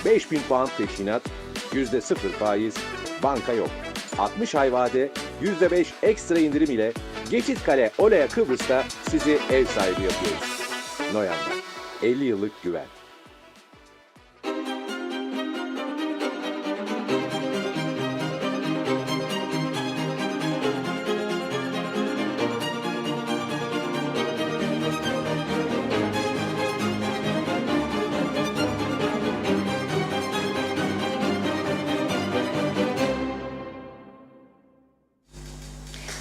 5000 puan peşinat, %0 faiz, banka yok. 60 ay vade, %5 ekstra indirim ile Geçitkale Olea Kıbrıs'ta sizi ev sahibi yapıyoruz. Noyan'da 50 yıllık güven.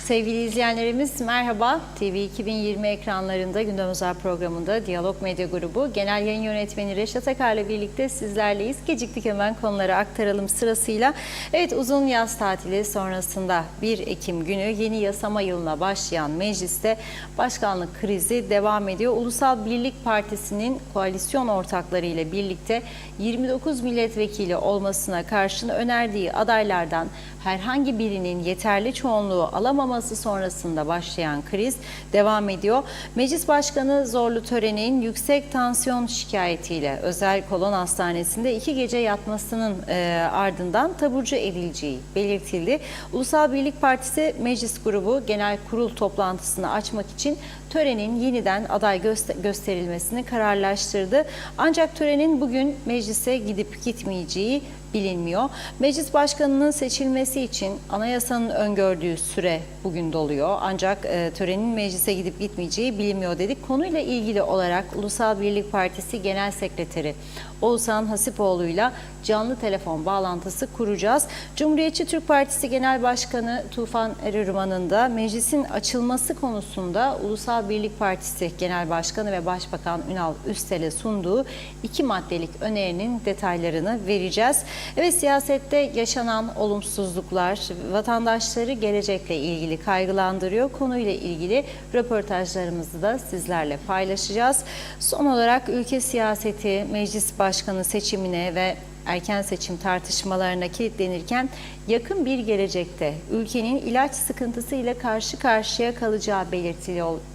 Sevgili izleyenlerimiz merhaba. TV 2020 ekranlarında Gündem Özel programında Diyalog Medya Grubu Genel Yayın Yönetmeni Reşat Akar'la birlikte sizlerleyiz. Geciktik, hemen konuları aktaralım sırasıyla. Evet, uzun yaz tatili sonrasında 1 Ekim günü yeni yasama yılına başlayan mecliste başkanlık krizi devam ediyor. Ulusal Birlik Partisi'nin koalisyon ortakları ile birlikte 29 milletvekili olmasına karşın önerdiği adaylardan herhangi birinin yeterli çoğunluğu alamaması sonrasında başlayan kriz devam ediyor. Meclis Başkanı Zorlu Tören'in yüksek tansiyon şikayetiyle özel kolon hastanesinde 2 gece yatmasının ardından taburcu edileceği belirtildi. Ulusal Birlik Partisi Meclis Grubu Genel Kurul toplantısını açmak için törenin yeniden aday gösterilmesini kararlaştırdı. Ancak törenin bugün meclise gidip gitmeyeceği bilinmiyor. Meclis Başkanı'nın seçilmesi için anayasanın öngördüğü süre bugün doluyor. Ancak törenin meclise gidip gitmeyeceği bilinmiyor dedik. Konuyla ilgili olarak Ulusal Birlik Partisi Genel Sekreteri Oğuzhan Hasipoğlu'yla canlı telefon bağlantısı kuracağız. Cumhuriyetçi Türk Partisi Genel Başkanı Tufan Eroğlu'nun da meclisin açılması konusunda Ulusal Birlik Partisi Genel Başkanı ve Başbakan Ünal Üstel'e sunduğu 2 maddelik önerinin detaylarını vereceğiz. Evet, siyasette yaşanan olumsuzluklar vatandaşları gelecekle ilgili kaygılandırıyor. Konuyla ilgili röportajlarımızı da sizlerle paylaşacağız. Son olarak ülke siyaseti meclis başkanı seçimine ve erken seçim tartışmalarına kilitlenirken yakın bir gelecekte ülkenin ilaç sıkıntısı ile karşı karşıya kalacağı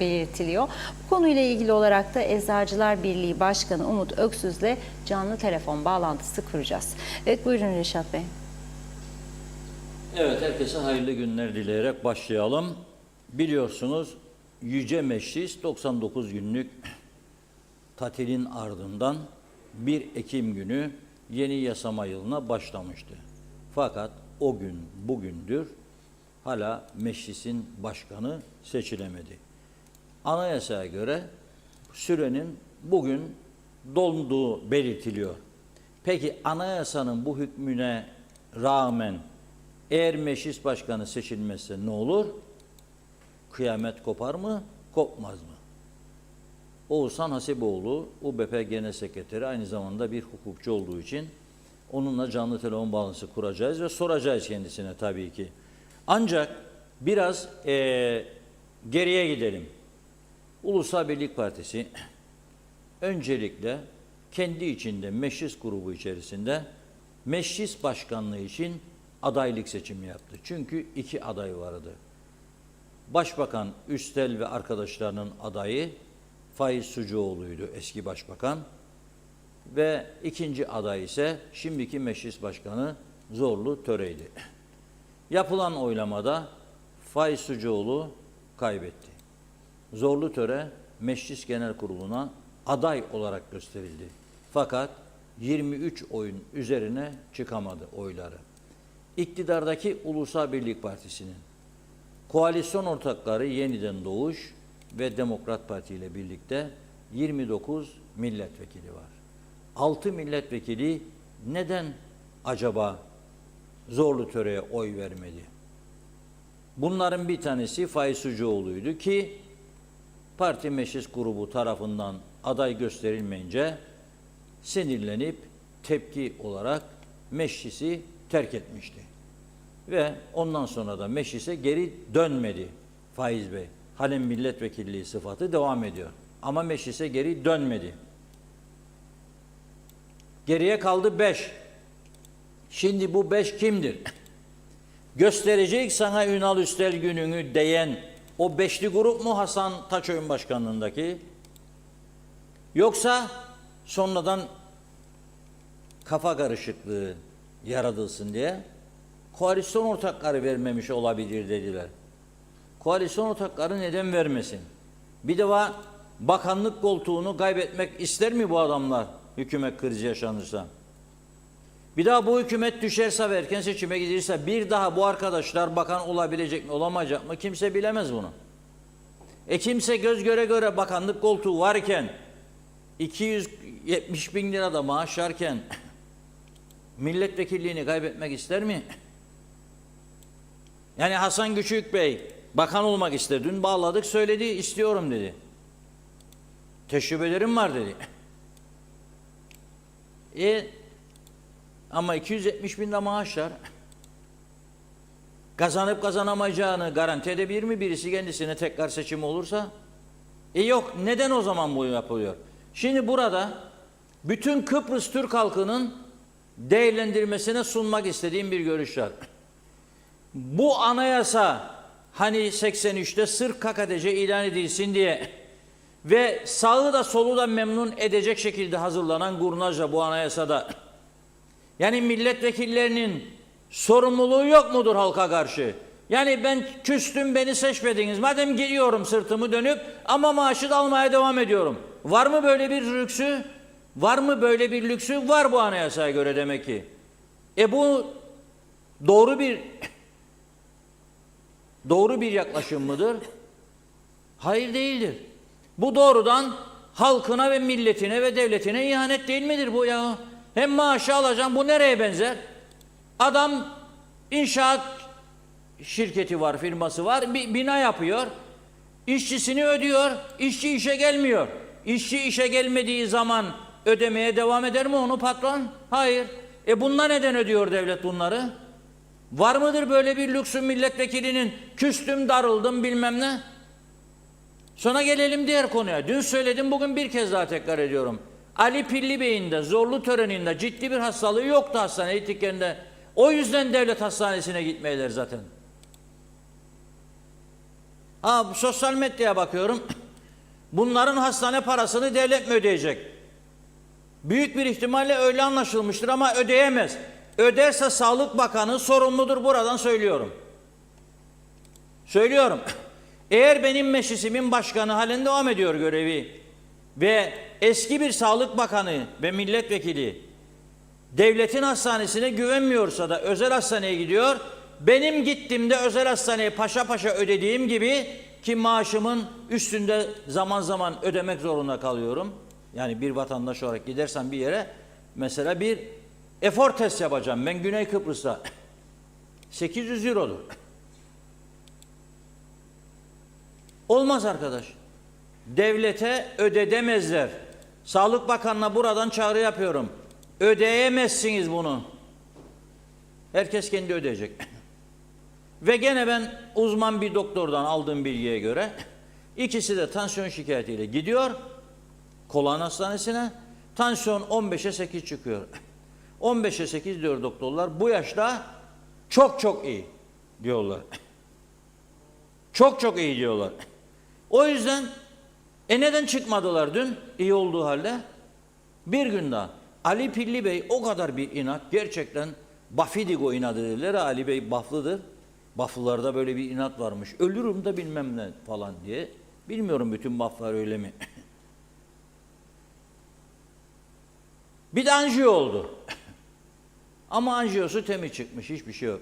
belirtiliyor. Bu konuyla ilgili olarak da Eczacılar Birliği Başkanı Umut Öksüz'le canlı telefon bağlantısı kuracağız. Evet, buyurun Reşat Bey. Evet, herkese hayırlı günler dileyerek başlayalım. Biliyorsunuz Yüce Meclis 99 günlük tatilin ardından 1 Ekim günü yeni yasama yılına başlamıştı. Fakat o gün bugündür hala meclisin başkanı seçilemedi. Anayasaya göre sürenin bugün dolduğu belirtiliyor. Peki anayasanın bu hükmüne rağmen eğer meclis başkanı seçilmezse ne olur? Kıyamet kopar mı, kopmaz mı? Oğuzhan Hasipoğlu, UBP Genel Sekreteri, aynı zamanda bir hukukçu olduğu için onunla canlı telefon bağlantısı kuracağız ve soracağız kendisine tabii ki. Ancak biraz geriye gidelim. Ulusal Birlik Partisi öncelikle kendi içinde meclis grubu içerisinde meclis başkanlığı için adaylık seçimi yaptı. Çünkü 2 aday vardı. Başbakan Üstel ve arkadaşlarının adayı Faiz Sucuoğlu'ydu, eski başbakan. Ve ikinci aday ise şimdiki meclis başkanı Zorlu Töre'ydi. Yapılan oylamada Faiz Sucuoğlu kaybetti. Zorlu Töre Meclis Genel Kurulu'na aday olarak gösterildi. Fakat 23 oyun üzerine çıkamadı oyları. İktidardaki Ulusal Birlik Partisi'nin koalisyon ortakları Yeniden Doğuş ve Demokrat Parti ile birlikte 29 milletvekili var. 6 milletvekili neden acaba Zorlu Töre'ye oy vermedi? Bunların bir tanesi Faiz Sucuoğlu'ydu ki parti meclis grubu tarafından aday gösterilmeyince sinirlenip tepki olarak meclisi terk etmişti. Ve ondan sonra da meclise geri dönmedi Faiz Bey. Halen milletvekilliği sıfatı devam ediyor. Ama meclise geri dönmedi. Geriye kaldı 5. Şimdi bu 5 kimdir? Gösterecek sana Ünal Üstel gününü diyen o 5'li grup mu Hasan Taçoy'un başkanlığındaki? Yoksa sonradan kafa karışıklığı yaratılsın diye koalisyon ortakları vermemiş olabilir dediler. Koalisyon ortakları neden vermesin? Bir defa bakanlık koltuğunu kaybetmek ister mi bu adamlar hükümet krizi yaşanırsa? Bir daha bu hükümet düşerse ve erken seçime gidilirse bir daha bu arkadaşlar bakan olabilecek mi olamayacak mı kimse bilemez bunu. Kimse göz göre göre bakanlık koltuğu varken 270 bin lira da maaş varken milletvekilliğini kaybetmek ister mi? Yani Hasan Küçük Bey bakan olmak ister. Dün bağladık söyledi istiyorum dedi. Tecrübelerim var dedi. Ama 270 bin de maaş var. Kazanıp kazanamayacağını garanti edebilir mi birisi kendisine tekrar seçim olursa? Yok. Neden o zaman bu yapılıyor? Şimdi burada bütün Kıbrıs Türk halkının değerlendirmesine sunmak istediğim bir görüş var. Bu anayasa hani 83'te sırf KKTC ilan edilsin diye ve sağı da solu da memnun edecek şekilde hazırlanan kurnazca bu anayasada yani milletvekillerinin sorumluluğu yok mudur halka karşı? Yani ben küstüm beni seçmediniz. Madem geliyorum sırtımı dönüp ama maaşı da almaya devam ediyorum. Var mı böyle bir lüksü? Var mı böyle bir lüksü? Var bu anayasaya göre demek ki. Bu doğru bir yaklaşım mıdır? Hayır değildir. Bu doğrudan halkına ve milletine ve devletine ihanet değil midir bu ya? Hem maaşı alacağım bu nereye benzer? Adam inşaat şirketi var, firması var, bir bina yapıyor. İşçisini ödüyor, işçi işe gelmiyor. İşçi işe gelmediği zaman ödemeye devam eder mi onu patron? Hayır. Bunlar neden ödüyor devlet bunları? Var mıdır böyle bir lüksü milletvekilinin küstüm, darıldım bilmem ne? Sonra gelelim diğer konuya. Dün söyledim, bugün bir kez daha tekrar ediyorum. Ali Pilli Bey'in de zorlu töreninde ciddi bir hastalığı yoktu hastane gittiklerinde. O yüzden devlet hastanesine gitmeyler zaten. Sosyal medyaya bakıyorum. Bunların hastane parasını devlet mi ödeyecek? Büyük bir ihtimalle öyle anlaşılmıştır ama ödeyemez. Öderse Sağlık Bakanı sorumludur, buradan söylüyorum. Söylüyorum. Eğer benim meclisimin başkanı halen devam ediyor görevi ve eski bir Sağlık Bakanı ve milletvekili devletin hastanesine güvenmiyorsa da özel hastaneye gidiyor, benim gittiğimde özel hastaneye paşa paşa ödediğim gibi ki maaşımın üstünde zaman zaman ödemek zorunda kalıyorum. Yani bir vatandaş olarak gidersen bir yere mesela bir efor test yapacağım. Ben Güney Kıbrıs'ta 800 eurodur. Olmaz arkadaş. Devlete ödedemezler. Sağlık Bakanı'na buradan çağrı yapıyorum. Ödeyemezsiniz bunu. Herkes kendi ödeyecek. Ve gene ben uzman bir doktordan aldığım bilgiye göre ikisi de tansiyon şikayetiyle gidiyor Kolağan Hastanesi'ne. Tansiyon 15'e 8 çıkıyor. 15'e 8 diyor doktorlar. Bu yaşta çok çok iyi diyorlar. Çok çok iyi diyorlar. O yüzden neden çıkmadılar dün iyi olduğu halde? Bir gün daha. Ali Pilli Bey o kadar bir inat, gerçekten Bafidigo inadı dediler. Ali Bey Baflıdır. Baflılarda böyle bir inat varmış. Ölürüm de bilmem ne falan diye. Bilmiyorum bütün Baflar öyle mi? Bir de anjiyo oldu. Ama anjiyosu temiz çıkmış, hiçbir şey yok.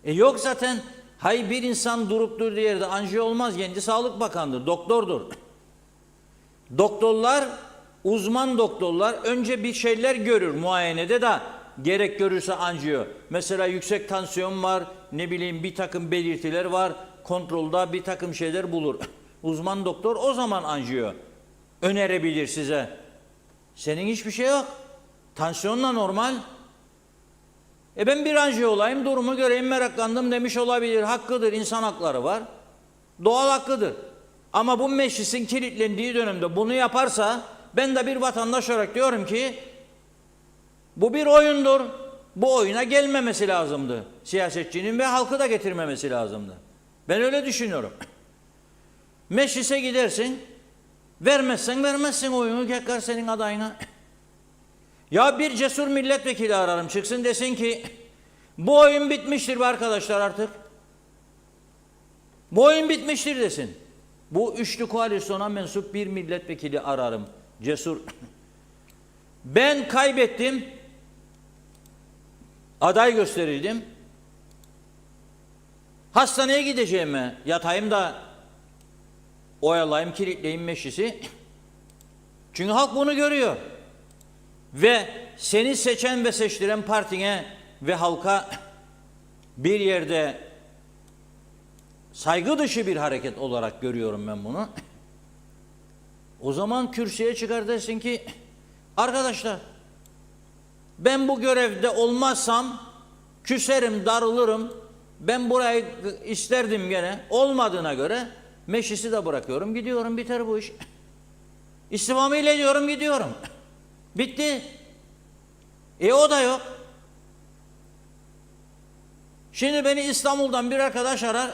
Yok zaten. Hay bir insan durup durduğu yerde anjiyo olmaz. Kendi Sağlık Bakanı'dır, doktordur. Doktorlar, uzman doktorlar önce bir şeyler görür muayenede de gerek görürse anjiyo. Mesela yüksek tansiyon var, ne bileyim bir takım belirtiler var, kontrolda bir takım şeyler bulur. Uzman doktor o zaman anjiyo önerebilir size. Senin hiçbir şey yok. Tansiyonla normal. Ben bir anjiyo olayım, durumu göreyim, meraklandım demiş olabilir. Hakkıdır, insan hakları var. Doğal hakkıdır. Ama bu meclisin kilitlendiği dönemde bunu yaparsa ben de bir vatandaş olarak diyorum ki bu bir oyundur. Bu oyuna gelmemesi lazımdı. Siyasetçinin ve halkı da getirmemesi lazımdı. Ben öyle düşünüyorum. Meclise gidersin, vermezsen vermezsin oyunu, tekrar senin adayına. Ya bir cesur milletvekili ararım, çıksın desin ki bu oyun bitmiştir be arkadaşlar artık. Bu oyun bitmiştir desin. Bu üçlü koalisyona mensup bir milletvekili ararım. Cesur. Ben kaybettim. Aday gösterildim. Hastaneye gideceğime yatayım da oyalayayım, kilitleyeyim meclisi. Çünkü halk bunu görüyor. Ve seni seçen ve seçtiren partine ve halka bir yerde saygı dışı bir hareket olarak görüyorum ben bunu. O zaman kürsüye çıkar dersin ki arkadaşlar ben bu görevde olmazsam küserim, darılırım. Ben burayı isterdim gene. Olmadığına göre meclisi de bırakıyorum, gidiyorum, biter bu iş. İstifamı ile diyorum, gidiyorum. Bitti. O da yok. Şimdi beni İstanbul'dan bir arkadaş arar.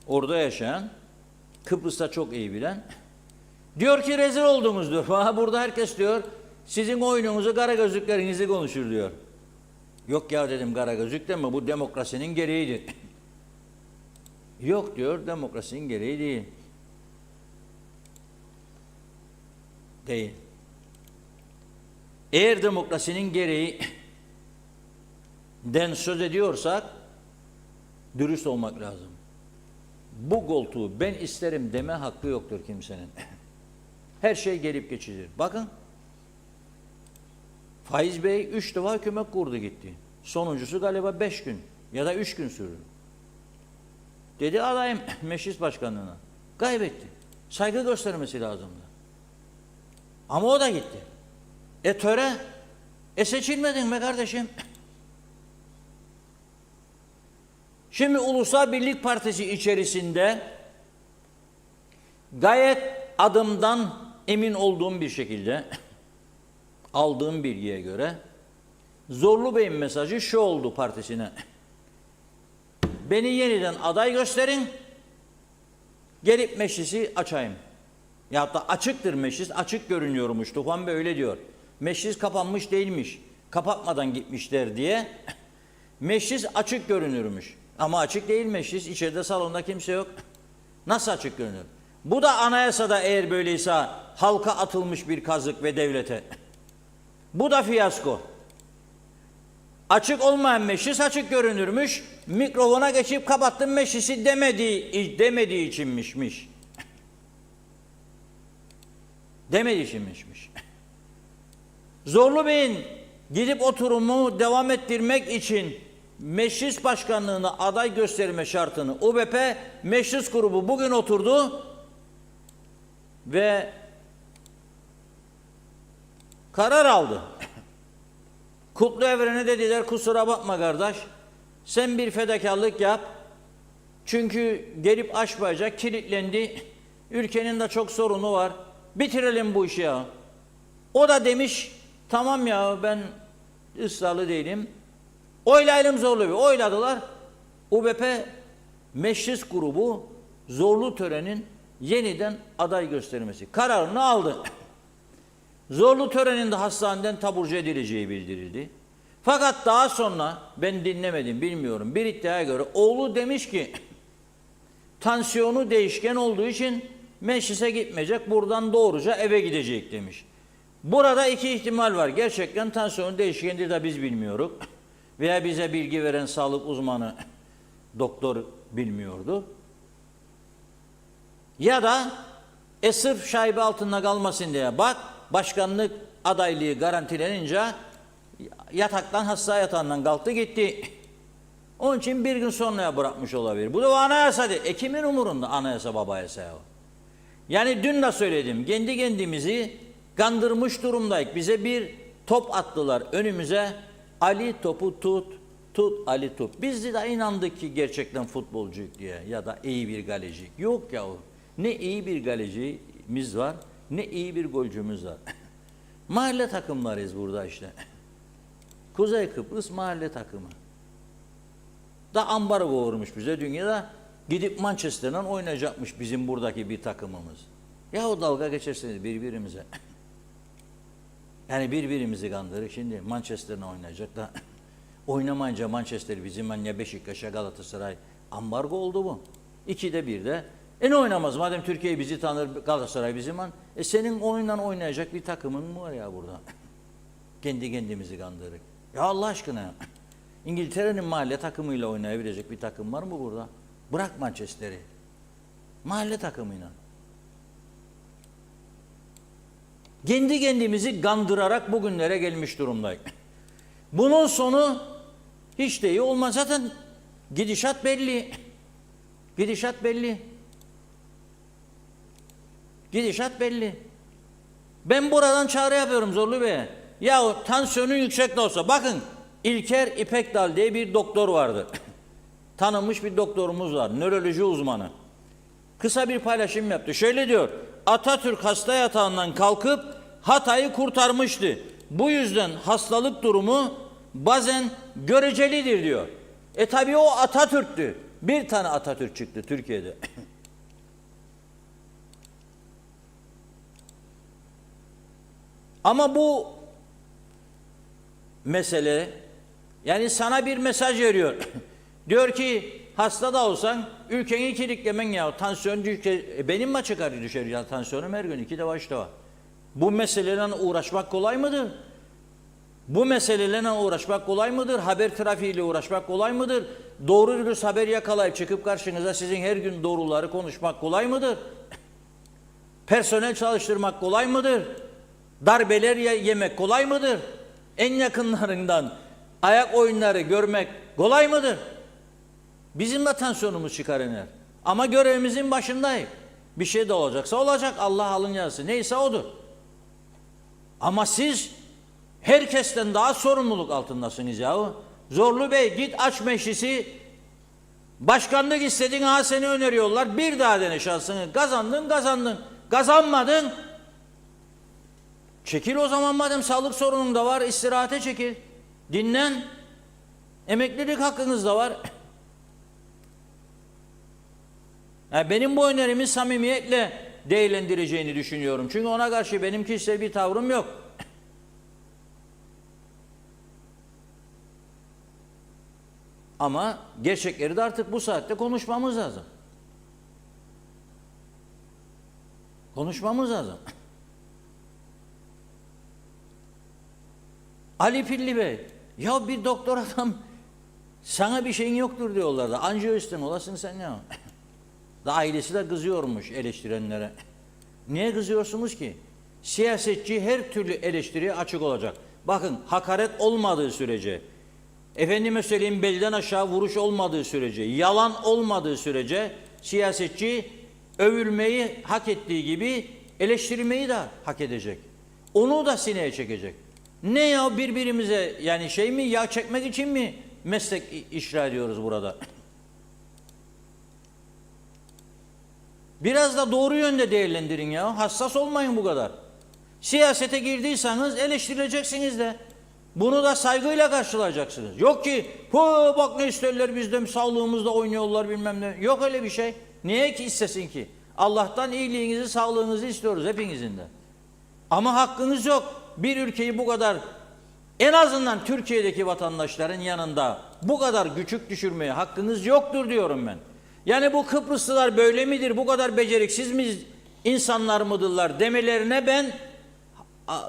Orada yaşayan, Kıbrıs'ta çok iyi bilen. Diyor ki rezil oldunuz diyor. Burada herkes diyor sizin oyununuzu, kara gözlüklerinizi konuşur diyor. Yok ya dedim, kara gözlük deme, bu demokrasinin gereğidir. Yok diyor, demokrasinin gereği değil. Değil. Eğer demokrasinin gereği den söz ediyorsak dürüst olmak lazım. Bu koltuğu ben isterim deme hakkı yoktur kimsenin. Her şey gelip geçilir. Bakın Faiz Bey 3 defa hükümet kurdu gitti. Sonuncusu galiba 5 gün ya da 3 gün sürdü. Dedi adayım meclis başkanlığına. Kaybetti. Saygı göstermesi lazımdı. Ama o da gitti. Töre. Seçilmedin mi kardeşim? Şimdi Ulusal Birlik Partisi içerisinde gayet adımdan emin olduğum bir şekilde aldığım bilgiye göre Zorlu Bey'in mesajı şu oldu partisine. Beni yeniden aday gösterin, gelip meclisi açayım. Ya da açıktır meclis, açık görünüyormuş. Tufan Bey öyle diyor. Meclis kapanmış değilmiş, kapatmadan gitmişler diye. Meclis açık görünürmüş. Ama açık değil meclis, içeride salonda kimse yok. Nasıl açık görünür? Bu da anayasada eğer böyleyse halka atılmış bir kazık ve devlete. Bu da fiyasko. Açık olmayan meclis açık görünürmüş. Mikrofona geçip kapattım meclisi demediği içinmişmiş. Demediği içinmişmiş. Zorlu Bey'in gidip oturumu devam ettirmek için meclis başkanlığına aday gösterme şartını UBP meclis grubu bugün oturdu ve karar aldı. Kutlu Evren'e dediler kusura bakma kardeş, sen bir fedakarlık yap. Çünkü gelip açmayacak, kilitlendi. Ülkenin de çok sorunu var. Bitirelim bu işi ya. O da demiş tamam ya ben ısrarlı değilim. Oylayalım Zorlu Bey. Oyladılar. UBP meclis grubu Zorlu Tören'in yeniden aday göstermesi kararını aldı. Zorlu Tören'in hastaneden taburcu edileceği bildirildi. Fakat daha sonra ben dinlemedim bilmiyorum. Bir iddiaya göre oğlu demiş ki tansiyonu değişken olduğu için meclise gitmeyecek, buradan doğruca eve gidecek demiş. Burada iki ihtimal var. Gerçekten tansiyonu değişkendir de biz bilmiyoruz. Veya bize bilgi veren sağlık uzmanı doktor bilmiyordu. Ya da sırf şaibe altında kalmasın diye bak başkanlık adaylığı garantilenince yataktan hasta yatağından kalktı gitti. Onun için bir gün sonraya bırakmış olabilir. Bu da anayasa değil. Kimin umurunda anayasa babayasa ya? Yani dün de söyledim. Kendi kendimizi kandırmış durumdayız. Bize bir top attılar önümüze. Ali topu tut, tut Ali tut. Biz de inandık ki gerçekten futbolcuyuk diye ya da iyi bir galecik. Yok yahu. Ne iyi bir galecimiz var, ne iyi bir golcümüz var. Mahalle takımlarıyız burada işte. Kuzey Kıbrıs mahalle takımı. Da ambargo vurmuş bize dünyada. Gidip Manchester'dan oynayacakmış bizim buradaki bir takımımız. Ya o dalga geçersiniz birbirimize. Yani birbirimizi kandırır. Şimdi Manchester'la oynayacak da oynamayınca Manchester bizim ya Beşiktaş'a Galatasaray ambargo oldu bu. 2'de 1'de. Ne oynamaz? Madem Türkiye bizi tanır, Galatasaray bizim an. Senin oyundan oynayacak bir takımın mı var ya burada? Kendi kendimizi kandırır. Ya Allah aşkına ya. İngiltere'nin mahalle takımıyla oynayabilecek bir takım var mı burada? Bırak Manchester'i. Mahalle takımıyla. Kendi kendimizi kandırarak bugünlere gelmiş durumdayız. Bunun sonu hiç de iyi olmaz. Zaten gidişat belli. Gidişat belli. Gidişat belli. Ben buradan çağrı yapıyorum Zorlu Bey'e. Ya tansiyonu yüksek de olsa. Bakın İlker İpekdal diye bir doktor vardı. Tanınmış bir doktorumuz var. Nöroloji uzmanı. Kısa bir paylaşım yaptı. Şöyle diyor. Atatürk hasta yatağından kalkıp Hatay'ı kurtarmıştı. Bu yüzden hastalık durumu bazen görecelidir diyor. Tabii o Atatürk'tü. Bir tane Atatürk çıktı Türkiye'de. Ama bu mesele yani sana bir mesaj veriyor. Diyor ki hasta da olsan ülkeni kilitlemen ya. Tansiyon benim mi çıkar düşer ya tansiyonum her gün 2 defa 3 defa. Bu meselelerle uğraşmak kolay mıdır? Bu meselelerle uğraşmak kolay mıdır? Haber trafiğiyle uğraşmak kolay mıdır? Doğru dürüst haber yakalayıp çıkıp karşınıza sizin her gün doğruları konuşmak kolay mıdır? Personel çalıştırmak kolay mıdır? Darbeler yemek kolay mıdır? En yakınlarından ayak oyunları görmek kolay mıdır? Bizim de tansiyonumuz çıkar iner. Ama görevimizin başındayız. Bir şey de olacaksa olacak. Allah alın yazısı. Neyse odur. Ama siz herkesten daha sorumluluk altındasınız yahu. Zorlu Bey git aç meclisi. Başkanlık istediğin ha seni öneriyorlar. Bir daha dene şansını. Kazandın. Kazanmadın. Çekil o zaman madem sağlık sorunun da var. İstirahate çekil. Dinlen. Emeklilik hakkınız da var. Yani benim bu önerimi samimiyetle değerlendireceğini düşünüyorum. Çünkü ona karşı benim kişisel bir tavrım yok. Ama gerçekleri de artık bu saatte konuşmamız lazım. Konuşmamız lazım. Ali Pilli Bey, ya bir doktor adam sana bir şeyin yoktur diyorlar da anjiyoisten olasın sen ya. Da ailesi de kızıyormuş eleştirenlere. Niye kızıyorsunuz ki? Siyasetçi her türlü eleştiriye açık olacak. Bakın hakaret olmadığı sürece, efendime söyleyeyim belden aşağı vuruş olmadığı sürece, yalan olmadığı sürece siyasetçi övülmeyi hak ettiği gibi eleştirilmeyi de hak edecek. Onu da sineye çekecek. Ne ya birbirimize yani şey mi yağ çekmek için mi meslek icra ediyoruz burada? Biraz da doğru yönde değerlendirin ya. Hassas olmayın bu kadar. Siyasete girdiyseniz eleştirileceksiniz de. Bunu da saygıyla karşılayacaksınız. Yok ki bak ne isterler bizden sağlığımızda oynuyorlar bilmem ne. Yok öyle bir şey. Niye ki istesin ki? Allah'tan iyiliğinizi sağlığınızı istiyoruz hepinizin de. Ama hakkınız yok. Bir ülkeyi bu kadar en azından Türkiye'deki vatandaşların yanında bu kadar küçük düşürmeye hakkınız yoktur diyorum ben. Yani bu Kıbrıslılar böyle midir, bu kadar beceriksiz mi insanlar mıdırlar demelerine ben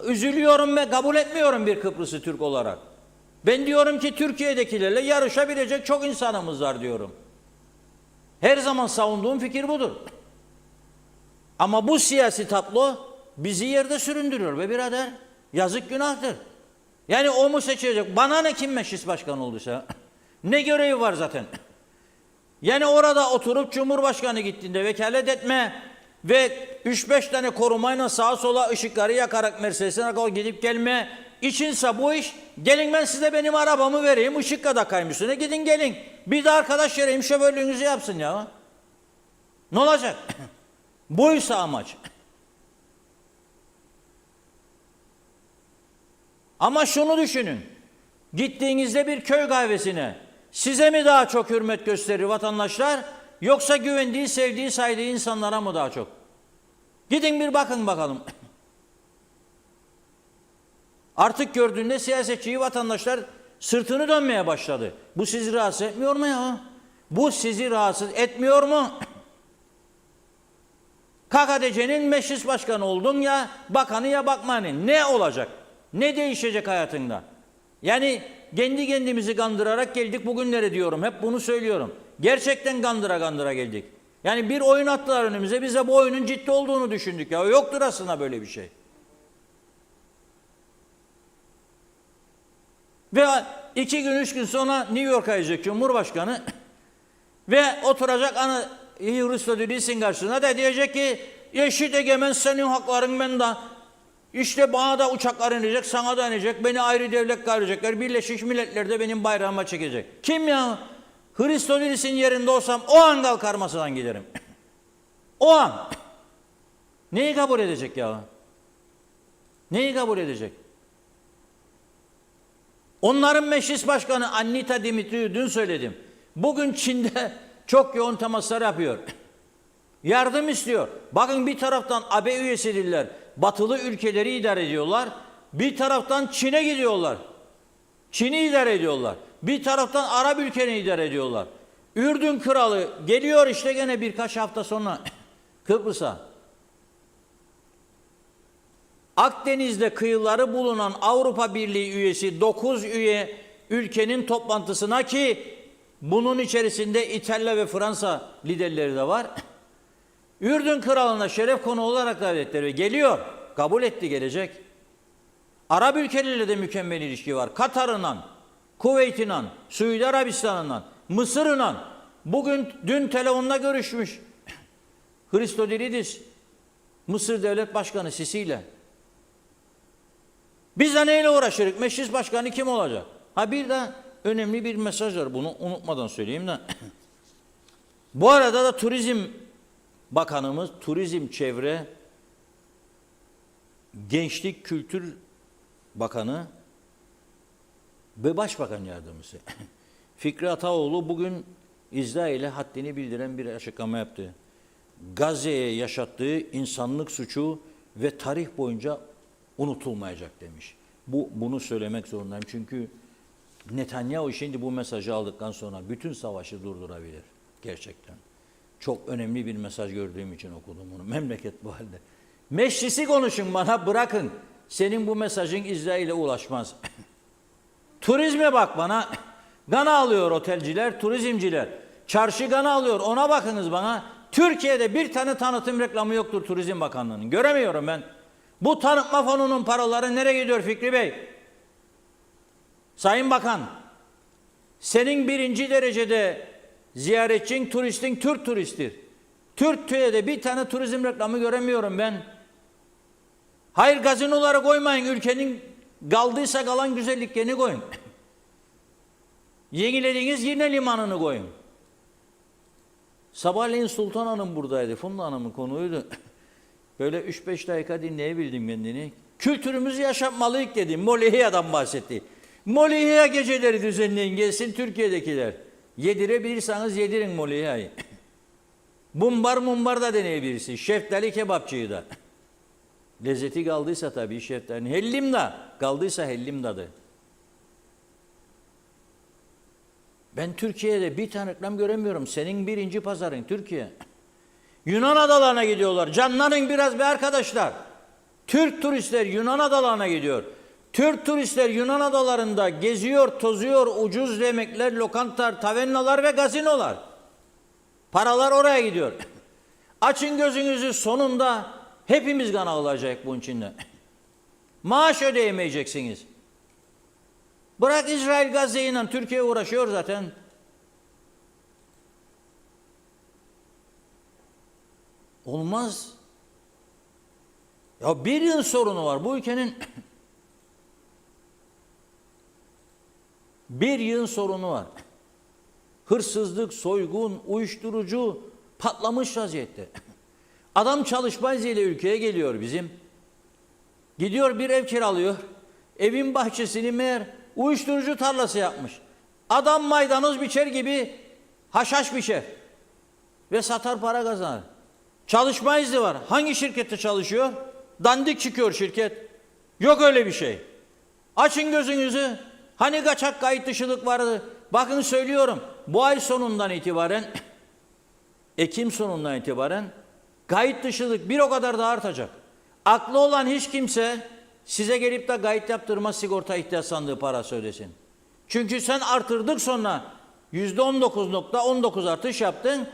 üzülüyorum ve kabul etmiyorum bir Kıbrıslı Türk olarak. Ben diyorum ki Türkiye'dekilerle yarışabilecek çok insanımız var diyorum. Her zaman savunduğum fikir budur. Ama bu siyasi tablo bizi yerde süründürüyor be birader. Yazık günahtır. Yani o mu seçecek? Bana ne kim meclis başkanı olduysa? Ne görevi var zaten? Yani orada oturup Cumhurbaşkanı gittiğinde vekalet etme ve 3-5 tane korumayla sağa sola ışıkları yakarak Mercedes'ine kadar gidip gelme içinse bu iş, gelin ben size benim arabamı vereyim, ışık kadar kaymışsınız, gidin gelin. Bir de arkadaş vereyim, şoförlüğünüzü yapsın ya. Ne olacak? Buysa amaç. Ama şunu düşünün. Gittiğinizde bir köy kahvesine size mi daha çok hürmet gösterir vatandaşlar, yoksa güvendiği, sevdiği, saydığı insanlara mı daha çok? Gidin bir bakın bakalım. Artık gördüğünde siyasetçiyi vatandaşlar sırtını dönmeye başladı. Bu sizi rahatsız etmiyor mu ya? Bu sizi rahatsız etmiyor mu? KKTC'nin meclis başkanı oldun ya bakanı ya bakmanı. Ne olacak? Ne değişecek hayatında? Yani kendi kendimizi kandırarak geldik bugünlere diyorum. Hep bunu söylüyorum. Gerçekten kandıra geldik. Yani bir oyun attılar önümüze. Biz de bu oyunun ciddi olduğunu düşündük. Ya yoktur aslında böyle bir şey. Ve 2 gün 3 gün sonra New York'a gidecek Cumhurbaşkanı ve oturacak Hristo Dilis'in karşısına da diyecek ki eşit egemen senin hakların ben de işte bana da uçaklar inecek, sana da inecek, beni ayrı devlet görecekler, Birleşmiş Milletler'de benim bayrağıma çekecek. Kim ya? Hristo Dilis'in yerinde olsam o an kalkar masadan giderim. O an. Neyi kabul edecek ya? Neyi kabul edecek? Onların meclis başkanı Anita Dimitriou dün söyledim. Bugün Çin'de çok yoğun temaslar yapıyor. Yardım istiyor. Bakın bir taraftan AB üyesidirler. Batılı ülkeleri idare ediyorlar. Bir taraftan Çin'e gidiyorlar. Çin'i idare ediyorlar. Bir taraftan Arap ülkelerini idare ediyorlar. Ürdün kralı geliyor işte gene birkaç hafta sonra Kıbrıs'a. Akdeniz'de kıyıları bulunan Avrupa Birliği üyesi 9 üye ülkenin toplantısına ki bunun içerisinde İtalya ve Fransa liderleri de var. Ürdün kralına şeref konu olarak davetleri geliyor. Kabul etti gelecek. Arap ülkeleriyle de mükemmel ilişki var. Katar'la, Kuveyt'le, Suudi Arabistan'la, Mısır'la. Dün telefonla görüşmüş. Christodoulidis, Mısır Devlet Başkanı Sisi ile. Biz de neyle uğraşırız? Meclis başkanı kim olacak? Ha bir de önemli bir mesaj var. Bunu unutmadan söyleyeyim de. Bu arada da Turizm Bakanımız, Turizm Çevre, Gençlik Kültür Bakanı ve Başbakan Yardımcısı Fikri Ataoğlu bugün İsrail'e haddini bildiren bir açıklama yaptı. Gazze'ye yaşattığı insanlık suçu ve tarih boyunca unutulmayacak demiş. Bunu söylemek zorundayım çünkü Netanyahu şimdi bu mesajı aldıktan sonra bütün savaşı durdurabilir gerçekten. Çok önemli bir mesaj gördüğüm için okudum bunu. Memleket bu halde. Meclisi konuşun bana bırakın. Senin bu mesajın İsrail'e ulaşmaz. Turizme bak bana. Gana alıyor otelciler, turizmciler. Çarşı gana alıyor. Ona bakınız bana. Türkiye'de bir tane tanıtım reklamı yoktur Turizm Bakanlığı'nın. Göremiyorum ben. Bu tanıtma fonunun paraları nereye gidiyor Fikri Bey? Sayın Bakan, senin birinci derecede ziyaretçin, turistin Türk turisttir. Türkiye'de bir tane turizm reklamı göremiyorum ben. Hayır gazinoları koymayın. Ülkenin kaldıysa kalan güzelliklerini koyun. Yenilediğiniz yine limanını koyun. Sabahleyin Sultan Hanım buradaydı. Funda Hanım'ın konuydu. Böyle 3-5 dakika dinleyebildim kendini. Kültürümüzü yaşatmalıyız dedim. Molihiya'dan bahsetti. Molihiya geceleri düzenleyin gelsin Türkiye'dekiler. Yedirebilirseniz yedirin Molihiya'yı. Mumbar da deneyebilirsin. Şeftali kebapçıyı da. Lezzeti kaldıysa tabii şeftali. Hellim da kaldıysa hellim dadı. Ben Türkiye'de bir tane reklam göremiyorum. Senin birinci pazarın Türkiye. Yunan adalarına gidiyorlar. Canlanın biraz be arkadaşlar. Türk turistler Yunan adalarına gidiyor. Türk turistler Yunan adalarında geziyor, tozuyor, ucuz yemekler, lokantalar, tavernalar ve gazinolar. Paralar oraya gidiyor. Açın gözünüzü sonunda hepimiz kan ağlayacak bunun içinde. Maaş ödeyemeyeceksiniz. Bırak İsrail Gazze'yle Türkiye uğraşıyor zaten. Olmaz. Ya bir yıl sorunu var bu ülkenin. Bir yıl sorunu var. Hırsızlık, soygun, uyuşturucu patlamış vaziyette. Adam çalışma iziyle ülkeye geliyor bizim. Gidiyor bir ev kiralıyor. Evin bahçesini meğer uyuşturucu tarlası yapmış. Adam maydanoz biçer gibi haşhaş biçer. Ve satar para kazanır. Çalışma izni var. Hangi şirkette çalışıyor? Dandik çıkıyor şirket. Yok öyle bir şey. Açın gözünüzü. Hani kaçak kayıt dışılık vardı. Bakın söylüyorum. Bu ay sonundan itibaren Ekim sonundan itibaren kayıt dışılık bir o kadar da artacak. Aklı olan hiç kimse size gelip de kayıt yaptırma sigorta ihtiyaç sandığı parası ödesin. Çünkü sen artırdık sonra %19.19 artış yaptın.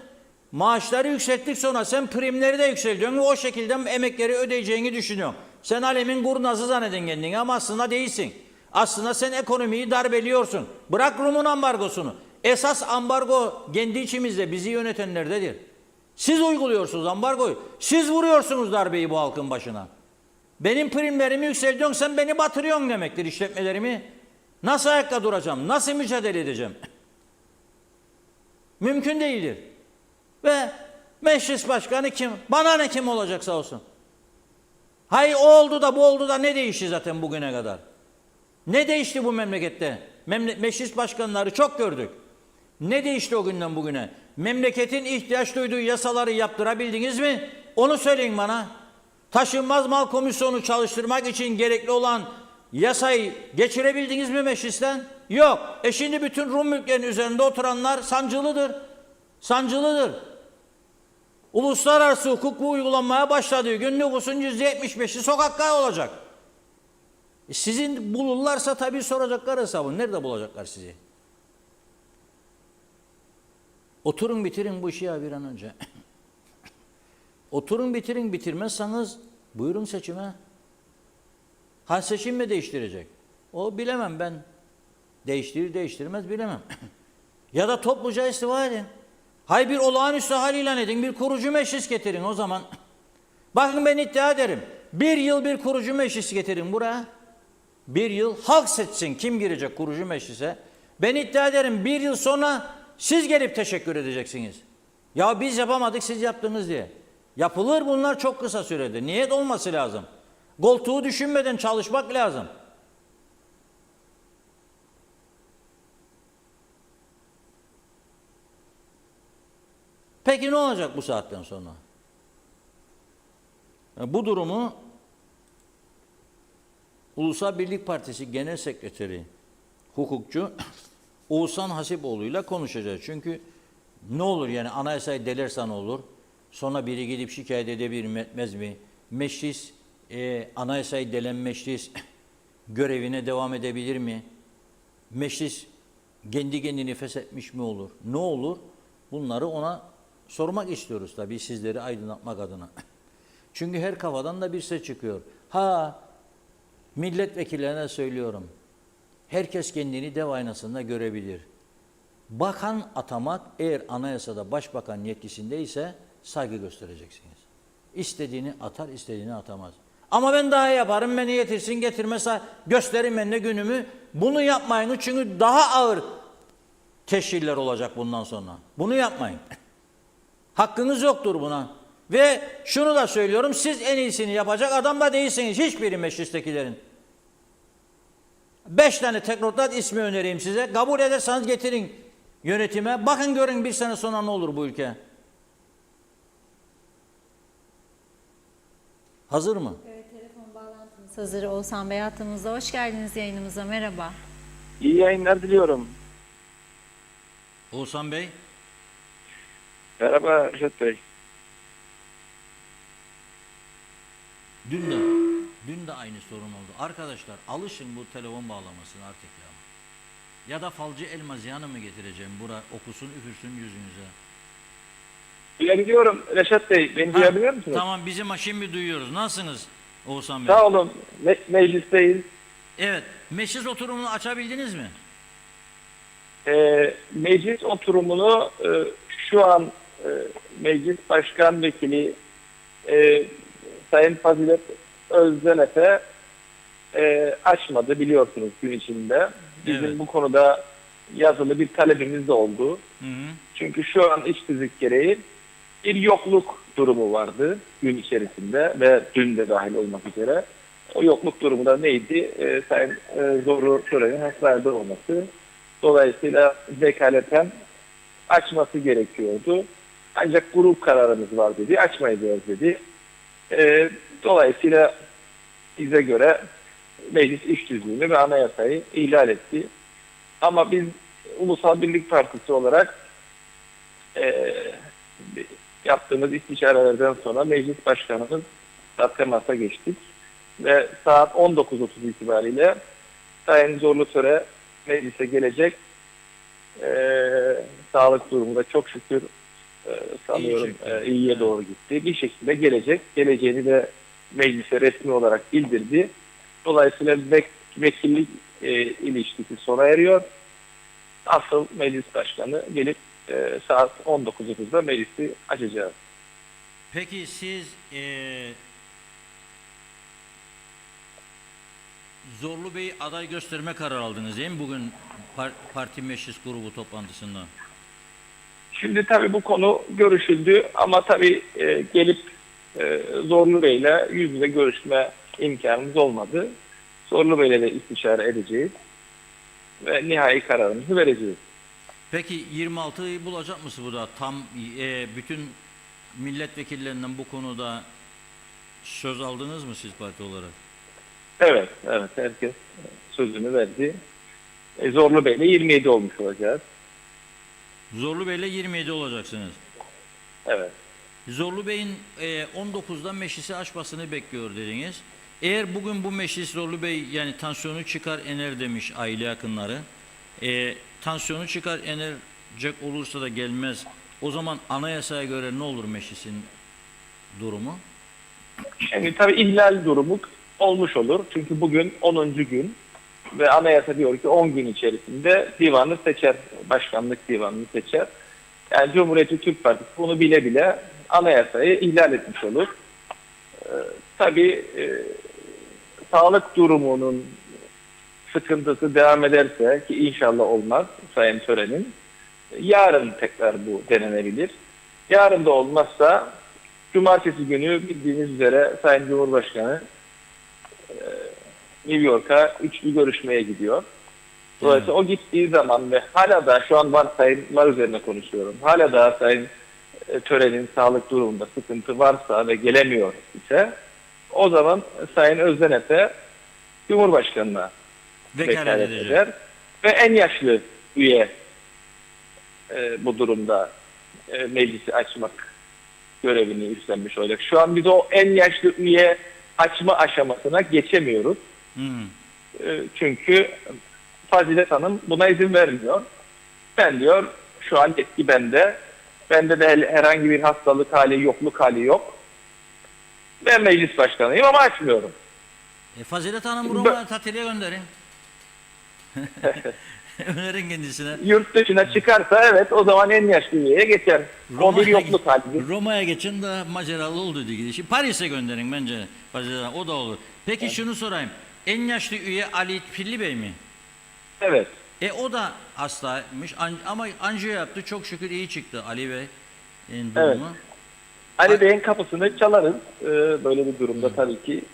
Maaşları yükselttik sonra sen primleri de yükseltiyorsun ve o şekilde emekleri ödeyeceğini düşünüyorsun. Sen alemin kurnazı zannedin kendini ama aslında değilsin. Aslında sen ekonomiyi darbeliyorsun. Bırak Rum'un ambargosunu. Esas ambargo kendi içimizde bizi yönetenlerdedir. Siz uyguluyorsunuz ambargoyu. Siz vuruyorsunuz darbeyi bu halkın başına. Benim primlerimi yükseltiyorsun, sen beni batırıyorsun demektir işletmelerimi. Nasıl ayakta duracağım? Nasıl mücadele edeceğim? Mümkün değildir. Ve meclis başkanı kim? Bana ne kim olacaksa olsun. Hay o oldu da bu oldu da ne değişti zaten bugüne kadar? Ne değişti bu memlekette? Meclis başkanları çok gördük. Ne değişti o günden bugüne? Memleketin ihtiyaç duyduğu yasaları yaptırabildiniz mi? Onu söyleyin bana. Taşınmaz mal komisyonu çalıştırmak için gerekli olan yasayı geçirebildiniz mi meclisten? Yok. Şimdi bütün Rum mülklerinin üzerinde oturanlar sancılıdır. Sancılıdır. Uluslararası hukuk bu uygulanmaya başladığı gün nüfusun %75'i sokakta olacak. Sizin bulurlarsa tabii soracaklar hesabını. Nerede bulacaklar sizi? Oturun bitirin bu işi ya bir an önce. Oturun bitirin, bitirmezseniz buyurun seçime. Ha seçim mi değiştirecek? O bilemem ben. Değiştirir değiştirmez bilemem. Ya da topluca istifa edin. Hay bir olağanüstü hal ilan edin. Bir kurucu meclis getirin o zaman. Bakın ben iddia ederim. Bir yıl bir kurucu meclis getirin buraya. Bir yıl halk seçsin kim girecek kurucu meclise. Ben iddia ederim bir yıl sonra siz gelip teşekkür edeceksiniz. Ya biz yapamadık siz yaptınız diye. Yapılır bunlar çok kısa sürede. Niyet olması lazım. Koltuğu düşünmeden çalışmak lazım. Peki ne olacak bu saatten sonra? Yani bu durumu Ulusal Birlik Partisi Genel Sekreteri, hukukçu Oğuzhan Hasipoğlu'yla konuşacağız. Çünkü ne olur yani anayasayı delersen olur. Sonra biri gidip şikayet edebilir mi etmez mi? Meclis, anayasayı delen meclis görevine devam edebilir mi? Meclis kendi kendini feshetmiş mi olur? Ne olur? Bunları ona sormak istiyoruz tabii sizleri aydınlatmak adına. Çünkü her kafadan da bir ses çıkıyor. Ha milletvekillerine söylüyorum. Herkes kendini dev aynasında görebilir. Bakan atamak eğer anayasada başbakan yetkisindeyse saygı göstereceksiniz. İstediğini atar, istediğini atamaz. Ama ben daha yaparım, beni getirsin getirmezse gösterin ben de günümü. Bunu yapmayın çünkü daha ağır teşhirler olacak bundan sonra. Bunu yapmayın. Hakkınız yoktur buna. Ve şunu da söylüyorum, siz en iyisini yapacak adam da değilsiniz. Hiçbiri meclistekilerin. 5 tane teknokrat ismi önereyim size. Kabul ederseniz getirin yönetime. Bakın görün bir sene sonra ne olur bu ülke. Hazır mı? Evet, telefon bağlantımız hazır. Oğuzhan Bey hattımızda. Hoş geldiniz yayınımıza. Merhaba. İyi yayınlar diliyorum. Oğuzhan Bey. Merhaba Reşat Bey. Dün de aynı sorun oldu. Arkadaşlar alışın bu telefon bağlamasına artık ya. Ya da falcı Elmaziyan'ı mı getireceğim? Bura okusun üfürsün yüzünüze. Duyabiliyorum Reşat Bey. Beni duyabiliyor musunuz? Tamam bizim şimdi duyuyoruz. Nasılsınız Oğuzhan Bey? Sağ olun. Meclisteyiz. Evet. Meclis oturumunu açabildiniz mi? Meclis oturumunu şu an Meclis Başkan Vekili Sayın Fazilet Özdenefe açmadı biliyorsunuz gün içinde. Bizim Evet. bu konuda yazılı bir talebimiz de oldu. Hı hı. Çünkü şu an iş tüzük gereği bir yokluk durumu vardı gün içerisinde ve dün de dahil olmak üzere. O yokluk durumu da neydi? Sayın Zorlu Tören'in hastanede olması. Dolayısıyla vekaleten açması gerekiyordu. Ancak grup kararımız var dedi. Açmayacağız dedi. Dolayısıyla bize göre meclis iş düzlüğünü ve anayasayı ihlal etti. Ama biz Ulusal Birlik Partisi olarak yaptığımız istişarelerden sonra meclis başkanımız temasa geçtik. Ve saat 19.30 itibariyle Sayın Zorlu Töre meclise gelecek. Sağlık durumu da çok şükür sanıyorum iyiye doğru gitti. Bir şekilde gelecek. Geleceğini de meclise resmi olarak bildirdi. Dolayısıyla vekillik ilişkisi sona eriyor. Asıl meclis başkanı gelip saat 19.30'da meclisi açacağız. Peki siz Zorlu Bey'i aday gösterme kararı aldınız değil mi bugün parti meclis grubu toplantısında? Şimdi tabii bu konu görüşüldü ama tabii gelip Zorlu Bey'le yüz yüze görüşme imkanımız olmadı. Zorlu Bey'le de istişare edeceğiz ve nihai kararımızı vereceğiz. Peki 26'yı bulacak mısın bu da? Tam bütün milletvekillerinden bu konuda söz aldınız mı siz parti olarak? Evet, herkes sözünü verdi. Zorlu Bey'le 27 olmuş olacağız. Zorlu Bey'le 27 olacaksınız. Evet. Zorlu Bey'in 19'da meclisi açmasını bekliyor dediniz. Eğer bugün bu meclis Zorlu Bey yani tansiyonu çıkar ener demiş aile yakınları. Tansiyonu çıkar enerecek olursa da gelmez. O zaman anayasaya göre ne olur meclisin durumu? Şimdi tabii ihlal durumu olmuş olur. Çünkü bugün 10. gün ve anayasa diyor ki 10 gün içerisinde divanı seçer. Başkanlık divanını seçer. Yani Cumhuriyetçi Türk Partisi bunu bile bile anayasayı ihlal etmiş olur. Tabii sağlık durumunun sıkıntısı devam ederse ki inşallah olmaz Sayın Tören'in yarın tekrar bu denenebilir. Yarın da olmazsa cumartesi günü bildiğiniz üzere Sayın Cumhurbaşkanı New York'a üçlü görüşmeye gidiyor. Dolayısıyla o gittiği zaman ve hala da şu an varsayımlar üzerine konuşuyorum. Hala da Sayın Tören'in sağlık durumunda sıkıntı varsa ve gelemiyor ise o zaman Sayın Özdenet'e Cumhurbaşkanı'na vekalet eder. Ve en yaşlı üye bu durumda meclisi açmak görevini üstlenmiş olacak. Şu an biz o en yaşlı üye açma aşamasına geçemiyoruz. Çünkü Fazilet Hanım buna izin vermiyor. Ben diyor şu an yetki bende. Bende de herhangi bir hastalık hali, yokluk hali yok. Ben meclis başkanıyım ama açmıyorum. Fazilet Hanım Roma'ya tatile gönderin. Önerin kendisine. Yurt dışına çıkarsa evet o zaman en yaşlı üyeye geçer. O bir yokluk hali. Roma'ya geçin de maceralı oldu diye. Şimdi Paris'e gönderin bence Fazilet Hanım. O da olur. Peki şunu sorayım. En yaşlı üye Ali Pilli Bey mi? Evet. O da hastaymış ama anjiyo yaptı. Çok şükür iyi çıktı Ali Bey. Durumu. Evet. Ali Bey'in kapısını çalarız. Böyle bir durumda tabii ki.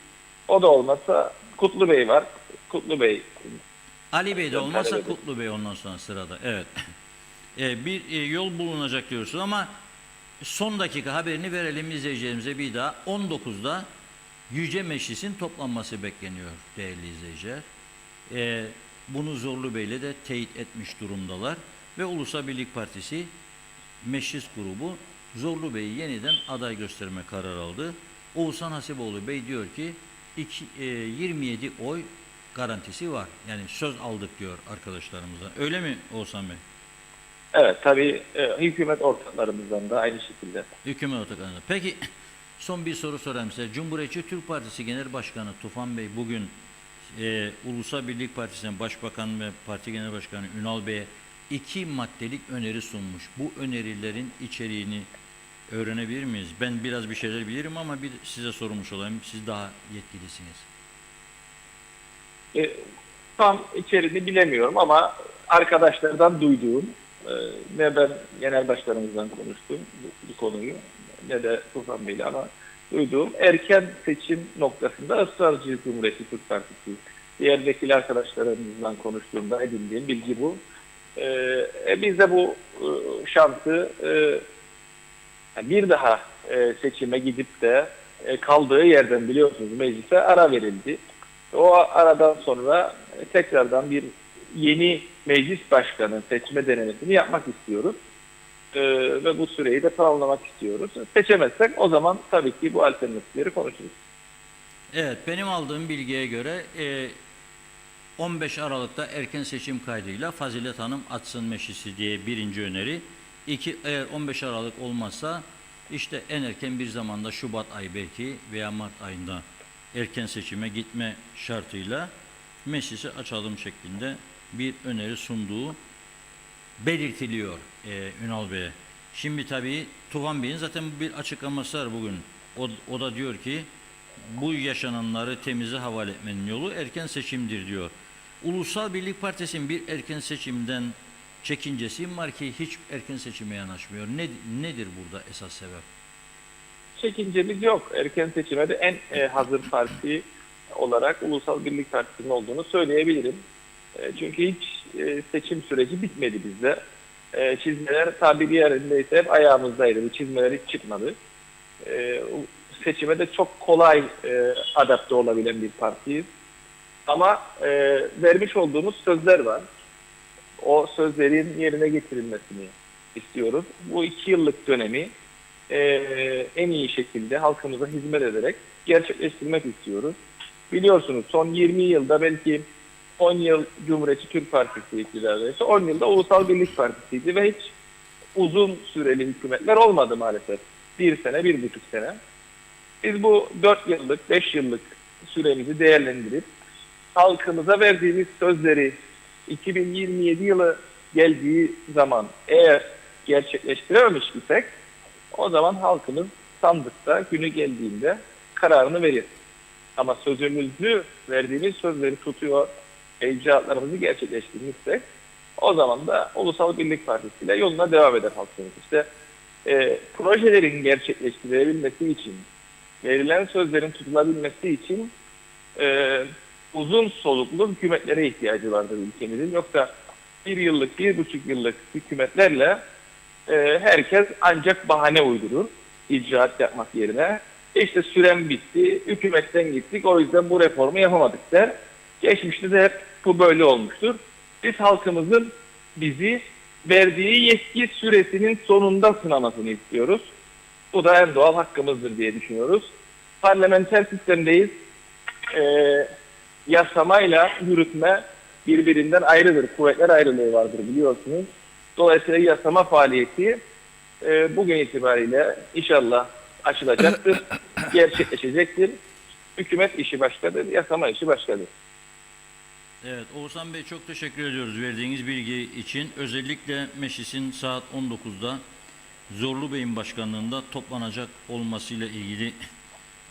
O da olmazsa Kutlu Bey var. Kutlu Bey. Ali Bey de olmazsa Kutlu Bey ondan sonra sırada. Evet. Bir yol bulunacak diyorsun ama son dakika haberini verelim izleyicilerimize bir daha. 19'da Yüce Meclis'in toplanması bekleniyor değerli izleyiciler. Bunu Zorlu Bey'le de teyit etmiş durumdalar. Ve Ulusal Birlik Partisi Meclis Grubu Zorlu Bey'i yeniden aday gösterme kararı aldı. Oğuzhan Hasipoğlu Bey diyor ki 27 oy garantisi var. Yani söz aldık diyor arkadaşlarımızdan. Öyle mi Oğuzhan Bey? Evet tabii hükümet ortaklarımızdan da aynı şekilde. Hükümet ortaklarından. Peki son bir soru sorayım size. Cumhuriyetçi Türk Partisi Genel Başkanı Tufan Bey bugün Ulusal Birlik Partisi'nin Başbakan ve Parti Genel Başkanı Ünal Bey'e 2 maddelik öneri sunmuş. Bu önerilerin içeriğini öğrenebilir miyiz? Ben biraz bir şeyler bilirim ama bir size sormuş olayım. Siz daha yetkilisiniz. Tam içeriğini bilemiyorum ama arkadaşlardan duyduğum ne ben genel başkanımızdan konuştum bu konuyu ne de Tufan Bey'le ama duyduğum erken seçim noktasında ısrarcı Cumhuriyetçi Türk Partisi. Diğer vekil arkadaşlarımızdan konuştuğumda edindiğim bilgi bu. Biz de bu şansı bir daha seçime gidip de kaldığı yerden biliyorsunuz meclise ara verildi. O aradan sonra tekrardan bir yeni meclis başkanı seçme denemesini yapmak istiyoruz. Ve bu süreyi de tamamlamak istiyoruz. Seçemezsek o zaman tabii ki bu alternatifleri konuşuruz. Evet, benim aldığım bilgiye göre 15 Aralık'ta erken seçim kaydıyla Fazilet Hanım açsın meclisi diye birinci öneri. İki, eğer 15 Aralık olmazsa işte en erken bir zamanda Şubat ayı belki veya Mart ayında erken seçime gitme şartıyla meclisi açalım şeklinde bir öneri sunduğu belirtiliyor Ünal Bey'e. Şimdi tabii Tufan Bey'in zaten bir açıklaması var bugün. O da diyor ki bu yaşananları temize havale etmenin yolu erken seçimdir diyor. Ulusal Birlik Partisi'nin bir erken seçimden çekincesi var ki hiç erken seçime yanaşmıyor. Nedir burada esas sebep? Çekincemiz yok. Erken seçime de en hazır parti olarak Ulusal Birlik Partisi'nin olduğunu söyleyebilirim. Çünkü hiç seçim süreci bitmedi bizde. Çizmeler tabiri yerindeyse hep ayağımızdaydı. Bu çizmeler hiç çıkmadı. Seçime de çok kolay adapte olabilen bir partiyiz. Ama vermiş olduğumuz sözler var. O sözlerin yerine getirilmesini istiyoruz. Bu 2 yıllık dönemi en iyi şekilde halkımıza hizmet ederek gerçekleştirmek istiyoruz. Biliyorsunuz son 20 yılda belki 10 yıl Cumhuriyetçi Türk Partisi iktidardaysa 10 yılda Ulusal Birlik Partisi'ydi ve hiç uzun süreli hükümetler olmadı maalesef. 1 sene, 1,5 sene. Biz bu 4 yıllık, 5 yıllık süremizi değerlendirip halkımıza verdiğimiz sözleri 2027 yılı geldiği zaman eğer gerçekleştirememiş isek o zaman halkımız sandıkta günü geldiğinde kararını verir. Ama sözümüzü, verdiğimiz sözleri tutuyor, icraatlarımızı gerçekleştirmişsek o zaman da Ulusal Birlik Partisi ile yoluna devam eder halkımız. İşte projelerin gerçekleştirilebilmesi için, verilen sözlerin tutulabilmesi için uzun soluklu hükümetlere ihtiyacı vardır ülkemizin. Yoksa 1 yıllık, 1,5 yıllık hükümetlerle herkes ancak bahane uydurur icraat yapmak yerine. İşte süren bitti, hükümetten gittik, o yüzden bu reformu yapamadık der. Geçmişte de hep bu böyle olmuştur. Biz halkımızın bizi verdiği yetki süresinin sonunda sınamasını istiyoruz. Bu da en doğal hakkımızdır diye düşünüyoruz. Parlamenter sistemdeyiz. Yasamayla yürütme birbirinden ayrıdır. Kuvvetler ayrılığı vardır biliyorsunuz. Dolayısıyla yasama faaliyeti bugün itibariyle inşallah açılacaktır, gerçekleşecektir. Hükümet işi başkadır, yasama işi başkadır. Evet, Oğuzhan Bey çok teşekkür ediyoruz verdiğiniz bilgi için. Özellikle meclisin saat 19'da Zorlu Bey'in başkanlığında toplanacak olmasıyla ilgili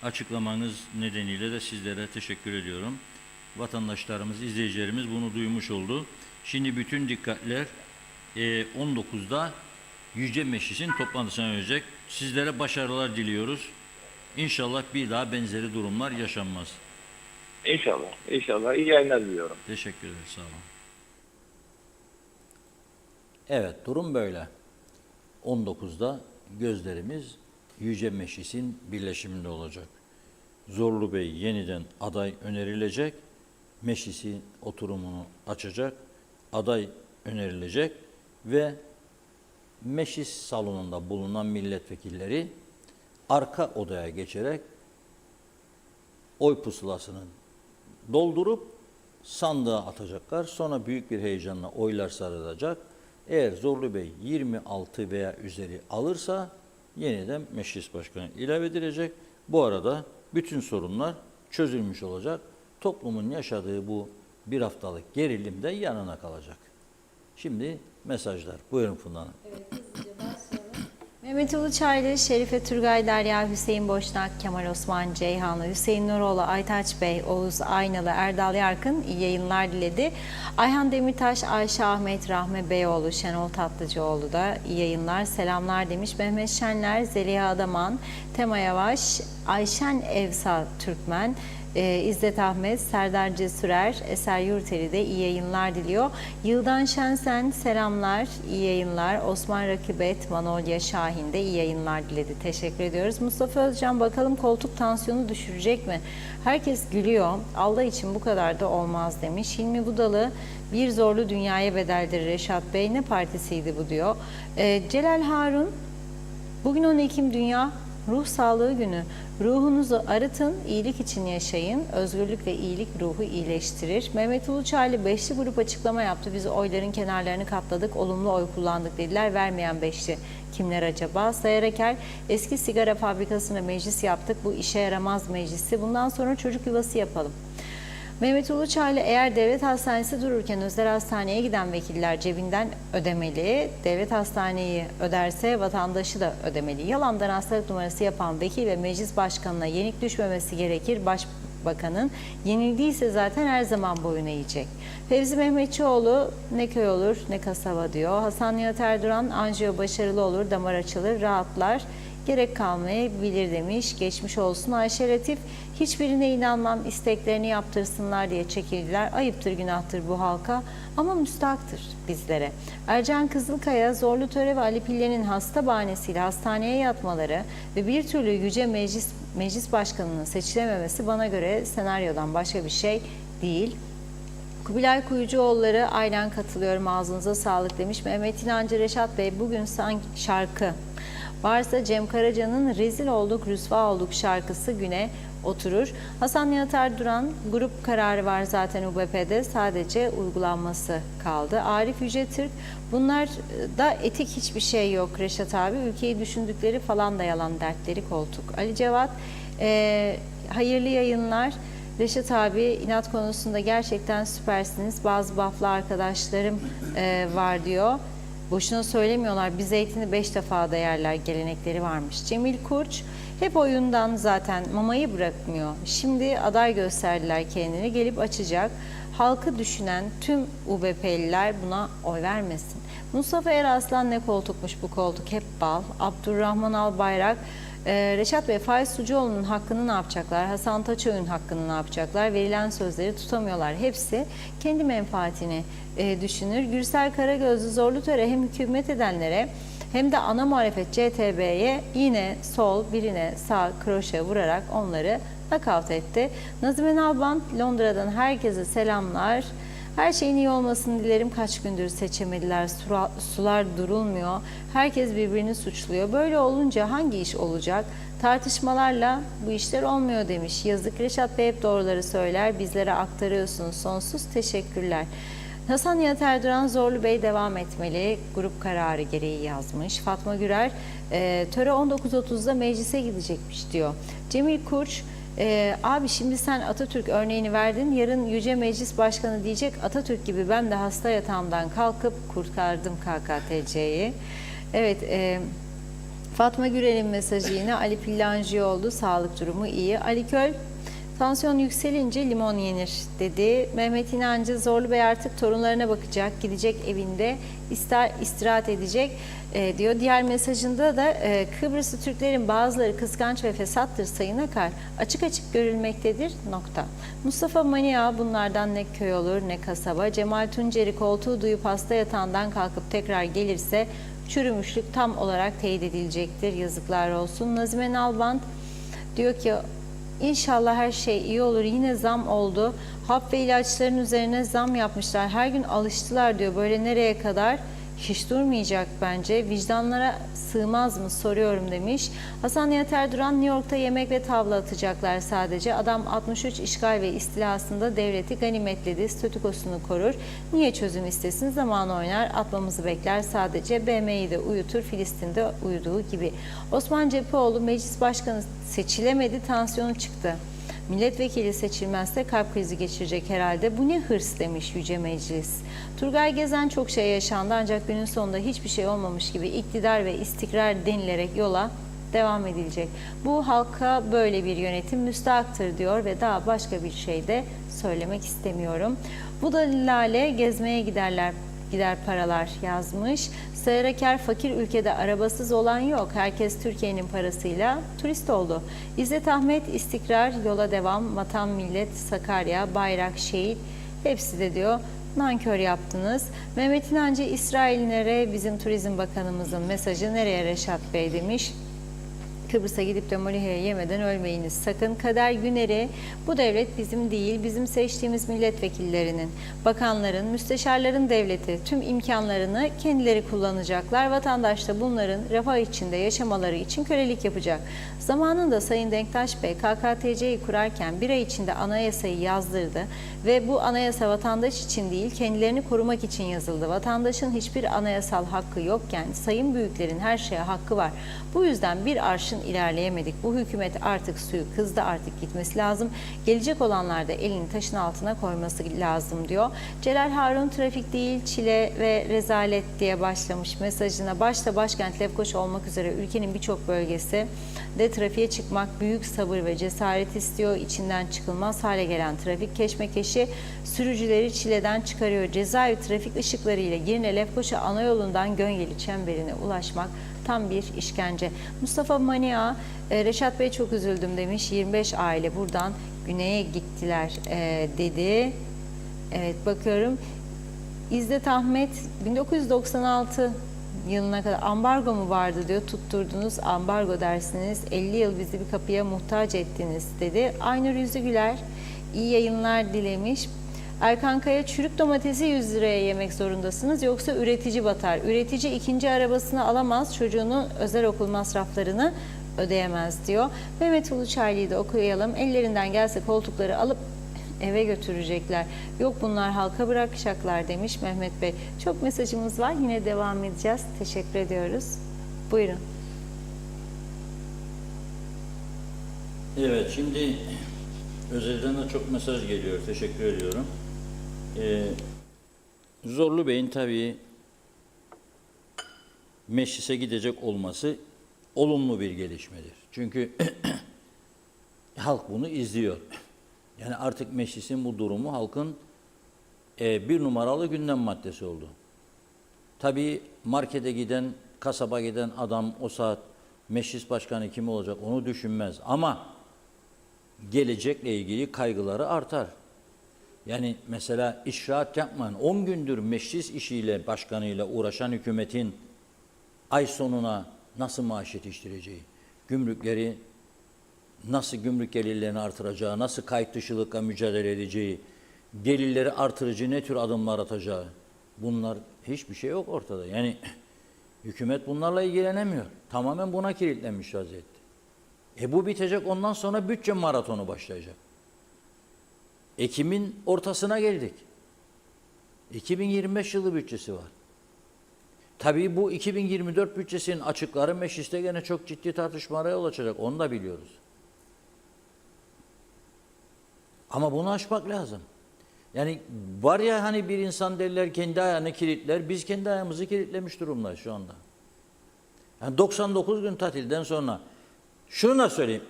açıklamanız nedeniyle de sizlere teşekkür ediyorum. Vatandaşlarımız, izleyicilerimiz bunu duymuş oldu. Şimdi bütün dikkatler 19'da Yüce Meclis'in toplantısına yönelecek. Sizlere başarılar diliyoruz. İnşallah bir daha benzeri durumlar yaşanmaz. İnşallah, inşallah. İyi yayınlar diliyorum. Teşekkür ederiz, sağ olun. Evet, durum böyle. 19'da gözlerimiz Yüce Meclis'in birleşiminde olacak. Zorlu Bey yeniden aday önerilecek, meclisin oturumunu açacak, aday önerilecek ve meclis salonunda bulunan milletvekilleri arka odaya geçerek oy pusulasını doldurup sandığa atacaklar. Sonra büyük bir heyecanla oylar sarılacak. Eğer Zorlu Bey 26 veya üzeri alırsa yeniden meclis başkanı ilave edilecek. Bu arada bütün sorunlar çözülmüş olacak. Toplumun yaşadığı bu bir haftalık gerilim de yanına kalacak. Şimdi mesajlar. Buyurun Funda Hanım. Evet, hızlıca başlayalım. Mehmet Uluçaylı, Şerife Turgay, Derya, Hüseyin Boşnak, Kemal Osman Ceyhanlı, Hüseyin Nuroğlu, Aytaç Bey, Oğuz Aynalı, Erdal Yarkın iyi yayınlar diledi. Ayhan Demirtaş, Ayşe Ahmet, Rahme Beyoğlu, Şenol Tatlıcıoğlu da iyi yayınlar, selamlar demiş. Mehmet Şenler, Zeliha Adaman, Tema Yavaş, Ayşen Evsa Türkmen, İzzet Ahmet, Serdar Cesurer, Eser Yurteli de iyi yayınlar diliyor. Yıldan Şensen selamlar, iyi yayınlar. Osman Rakibet, Manolya Şahin de iyi yayınlar diledi. Teşekkür ediyoruz. Mustafa Özcan bakalım koltuk tansiyonu düşürecek mi? Herkes gülüyor. Allah için bu kadar da olmaz demiş. Hilmi Budalı, bir zorlu dünyaya bedeldir Reşat Bey. Ne partisiydi bu diyor. Celal Harun, bugün 10 Ekim Dünya Ruh Sağlığı Günü. Ruhunuzu arıtın, iyilik için yaşayın. Özgürlük ve iyilik ruhu iyileştirir. Mehmet Uluçaylı beşli grup açıklama yaptı. Biz oyların kenarlarını katladık, olumlu oy kullandık dediler. Vermeyen beşli kimler acaba? Sayar Eker, eski sigara fabrikasına meclis yaptık. Bu işe yaramaz meclisi. Bundan sonra çocuk yuvası yapalım. Mehmet Uluçaylı, eğer devlet hastanesi dururken özel hastaneye giden vekiller cebinden ödemeli. Devlet hastaneyi öderse vatandaşı da ödemeli. Yalandan hastalık numarası yapan vekil ve meclis başkanına yenik düşmemesi gerekir. Başbakanın yenildiyse zaten her zaman boyun eğecek. Fevzi Mehmetçioğlu, ne köy olur ne kasaba diyor. Hasan Nihat Erduran, anjiyo başarılı olur, damar açılır, rahatlar. Gerek kalmayabilir demiş. Geçmiş olsun. Ayşe Latif, hiçbirine inanmam, isteklerini yaptırsınlar diye çekildiler. Ayıptır, günahtır bu halka ama müstahaktır bizlere. Ercan Kızılkaya, Zorlu Töre ve Ali Pillen'in hasta bahanesiyle hastaneye yatmaları ve bir türlü Yüce Meclis Başkanı'nın seçilememesi bana göre senaryodan başka bir şey değil. Kubilay Kuyucuoğulları, aynen katılıyorum, ağzınıza sağlık demiş. Mehmet İnancı, Reşat Bey bugün sanki şarkı varsa Cem Karaca'nın rezil olduk, rüsva olduk şarkısı güne oturur. Hasan Nihat Erduran, grup kararı var zaten UBP'de, sadece uygulanması kaldı. Arif Yüce Türk, bunlar da etik hiçbir şey yok Reşat abi, ülkeyi düşündükleri falan da yalan, dertleri koltuk. Ali Cevat, hayırlı yayınlar. Reşat abi, inat konusunda gerçekten süpersiniz. Bazı buff'lı arkadaşlarım var diyor. Boşuna söylemiyorlar. Bir zeytini 5 defa da yerler gelenekleri varmış. Cemil Kurç, hep oyundan zaten mamayı bırakmıyor. Şimdi aday gösterdiler kendini, gelip açacak. Halkı düşünen tüm UBP'liler buna oy vermesin. Mustafa Eraslan, ne koltukmuş bu koltuk, hep bal. Abdurrahman Albayrak, Reşat Bey, Faiz Sucuoğlu'nun hakkını ne yapacaklar? Hasan Taçoy'un hakkını ne yapacaklar? Verilen sözleri tutamıyorlar. Hepsi kendi menfaatini düşünür. Gürsel Karagözlü, Zorlu Töre hem hükümet edenlere hem de ana muhalefet CTB'ye yine sol, birine sağ kroşe vurarak onları nakavt etti. Nazime Nalbant, Londra'dan herkese selamlar. Her şeyin iyi olmasını dilerim. Kaç gündür seçemediler. Sular durulmuyor. Herkes birbirini suçluyor. Böyle olunca hangi iş olacak? Tartışmalarla bu işler olmuyor demiş. Yazık, Reşat Bey hep doğruları söyler. Bizlere aktarıyorsunuz. Sonsuz teşekkürler. Hasan Nihat Erduran, Zorlu Bey devam etmeli. Grup kararı gereği yazmış. Fatma Gürer, töre 19.30'da meclise gidecekmiş diyor. Cemil Kurç, abi şimdi sen Atatürk örneğini verdin. Yarın Yüce Meclis Başkanı diyecek Atatürk gibi ben de hasta yatağımdan kalkıp kurtardım KKTC'yi. Evet, Fatma Gürel'in mesajı yine. Ali Pillancı oldu. Sağlık durumu iyi. Ali Köl, tansiyon yükselince limon yenir dedi. Mehmet İnancı, Zorlu Bey artık torunlarına bakacak, gidecek evinde istirahat edecek diyor. Diğer mesajında da Kıbrıslı Türklerin bazıları kıskanç ve fesattır Sayın Akar. Açık açık görülmektedir. Nokta. Mustafa Mania, bunlardan ne köy olur ne kasaba. Cemal Tuncer'i, koltuğu duyup hasta yatağından kalkıp tekrar gelirse çürümüşlük tam olarak teyit edilecektir. Yazıklar olsun. Nazime Nalbant diyor ki, İnşallah her şey iyi olur. Yine zam oldu. Hap ve ilaçların üzerine zam yapmışlar. Her gün alıştılar diyor. Böyle nereye kadar? Hiç durmayacak bence. Vicdanlara sığmaz mı soruyorum demiş. Hasan Nihat Erduran, New York'ta yemek ve tavla atacaklar sadece. Adam 63 işgal ve istilasında devleti ganimetledi. Statükosunu korur. Niye çözüm istesin? Zaman oynar. Atmamızı bekler sadece. BM'yi de uyutur. Filistin'de uyuduğu gibi. Osman Cepheoğlu, meclis başkanı seçilemedi. Tansiyonu çıktı. Milletvekili seçilmezse kalp krizi geçirecek herhalde. Bu ne hırs demiş Yüce Meclis. Turgay Gezen, çok şey yaşandı ancak günün sonunda hiçbir şey olmamış gibi iktidar ve istikrar denilerek yola devam edilecek. Bu halka böyle bir yönetim müstahaktır diyor ve daha başka bir şey de söylemek istemiyorum. Bu da Lale, gezmeye giderler gider paralar yazmış. Sığırakar fakir ülkede arabasız olan yok. Herkes Türkiye'nin parasıyla turist oldu. İzzet Ahmet istikrar, yola devam, vatan millet, Sakarya, bayrak, şehit hepsi de diyor nankör yaptınız. Mehmet İnancı İsraillilere bizim Turizm Bakanımızın mesajı nereye Reşat Bey demiş. Kıbrıs'a gidip de Moliha'ya yemeden ölmeyiniz sakın. Kader Güner'i bu devlet bizim değil, bizim seçtiğimiz milletvekillerinin, bakanların, müsteşarların devleti tüm imkanlarını kendileri kullanacaklar. Vatandaş da bunların refah içinde yaşamaları için kölelik yapacak. Zamanında Sayın Denktaş Bey KKTC'yi kurarken bir ay içinde anayasayı yazdırdı ve bu anayasa vatandaş için değil kendilerini korumak için yazıldı. Vatandaşın hiçbir anayasal hakkı yokken sayın büyüklerin her şeye hakkı var. Bu yüzden bir arşın ilerleyemedik. Bu hükümet artık suyu kızdı, artık gitmesi lazım. Gelecek olanlar da elini taşın altına koyması lazım diyor. Celal Harun trafik değil çile ve rezalet diye başlamış mesajına. Başta başkent Lefkoşa olmak üzere ülkenin birçok bölgesi de trafiğe çıkmak büyük sabır ve cesaret istiyor. İçinden çıkılmaz hale gelen trafik keşmekeşi sürücüleri çileden çıkarıyor. Cezaevi trafik ışıkları ile Girne Lefkoşa ana yolundan Gönyeli çemberine ulaşmak tam bir işkence. Mustafa Mania, Reşat Bey çok üzüldüm demiş. 25 aile buradan güneye gittiler dedi. Evet bakıyorum. İzzet Ahmet 1996 yılına kadar ambargo mu vardı diyor. Tutturdunuz ambargo dersiniz. 50 yıl bizi bir kapıya muhtaç ettiniz dedi. Aynur Yüzügüler iyi yayınlar dilemiş. Erkan Kaya çürük domatesi 100 liraya yemek zorundasınız yoksa üretici batar. Üretici ikinci arabasını alamaz, çocuğunun özel okul masraflarını ödeyemez diyor. Mehmet Uluçaylı'yı da okuyalım. Ellerinden gelse koltukları alıp eve götürecekler. Yok bunlar halka bırakacaklar demiş Mehmet Bey. Çok mesajımız var. Yine devam edeceğiz. Teşekkür ediyoruz. Buyurun. Evet, şimdi özelden de çok mesaj geliyor. Teşekkür ediyorum. Zorlu Bey'in tabii meclise gidecek olması olumlu bir gelişmedir. Çünkü halk bunu izliyor. Yani artık meclisin bu durumu halkın bir numaralı gündem maddesi oldu. Tabii markete giden, kasaba giden adam o saat meclis başkanı kim olacak onu düşünmez. Ama gelecekle ilgili kaygıları artar. Yani mesela işraat yapmayın. 10 gündür meclis işiyle, başkanıyla uğraşan hükümetin ay sonuna nasıl maaş yetiştireceği, gümrükleri nasıl gümrük gelirlerini artıracağı, nasıl kayıt dışılıkla mücadele edeceği, gelirleri artırıcı ne tür adımlar atacağı, bunlar hiçbir şey yok ortada. Yani hükümet bunlarla ilgilenemiyor. Tamamen buna kilitlenmiş vaziyette. Bu bitecek, ondan sonra bütçe maratonu başlayacak. Ekim'in ortasına geldik. 2025 yılı bütçesi var. Tabii bu 2024 bütçesinin açıkları mecliste gene çok ciddi tartışmalara yol açacak. Onu da biliyoruz. Ama bunu aşmak lazım. Yani var ya hani bir insan derler kendi ayağını kilitler. Biz kendi ayağımızı kilitlemiş durumdayız şu anda. Yani 99 gün tatilden sonra şunu da söyleyeyim.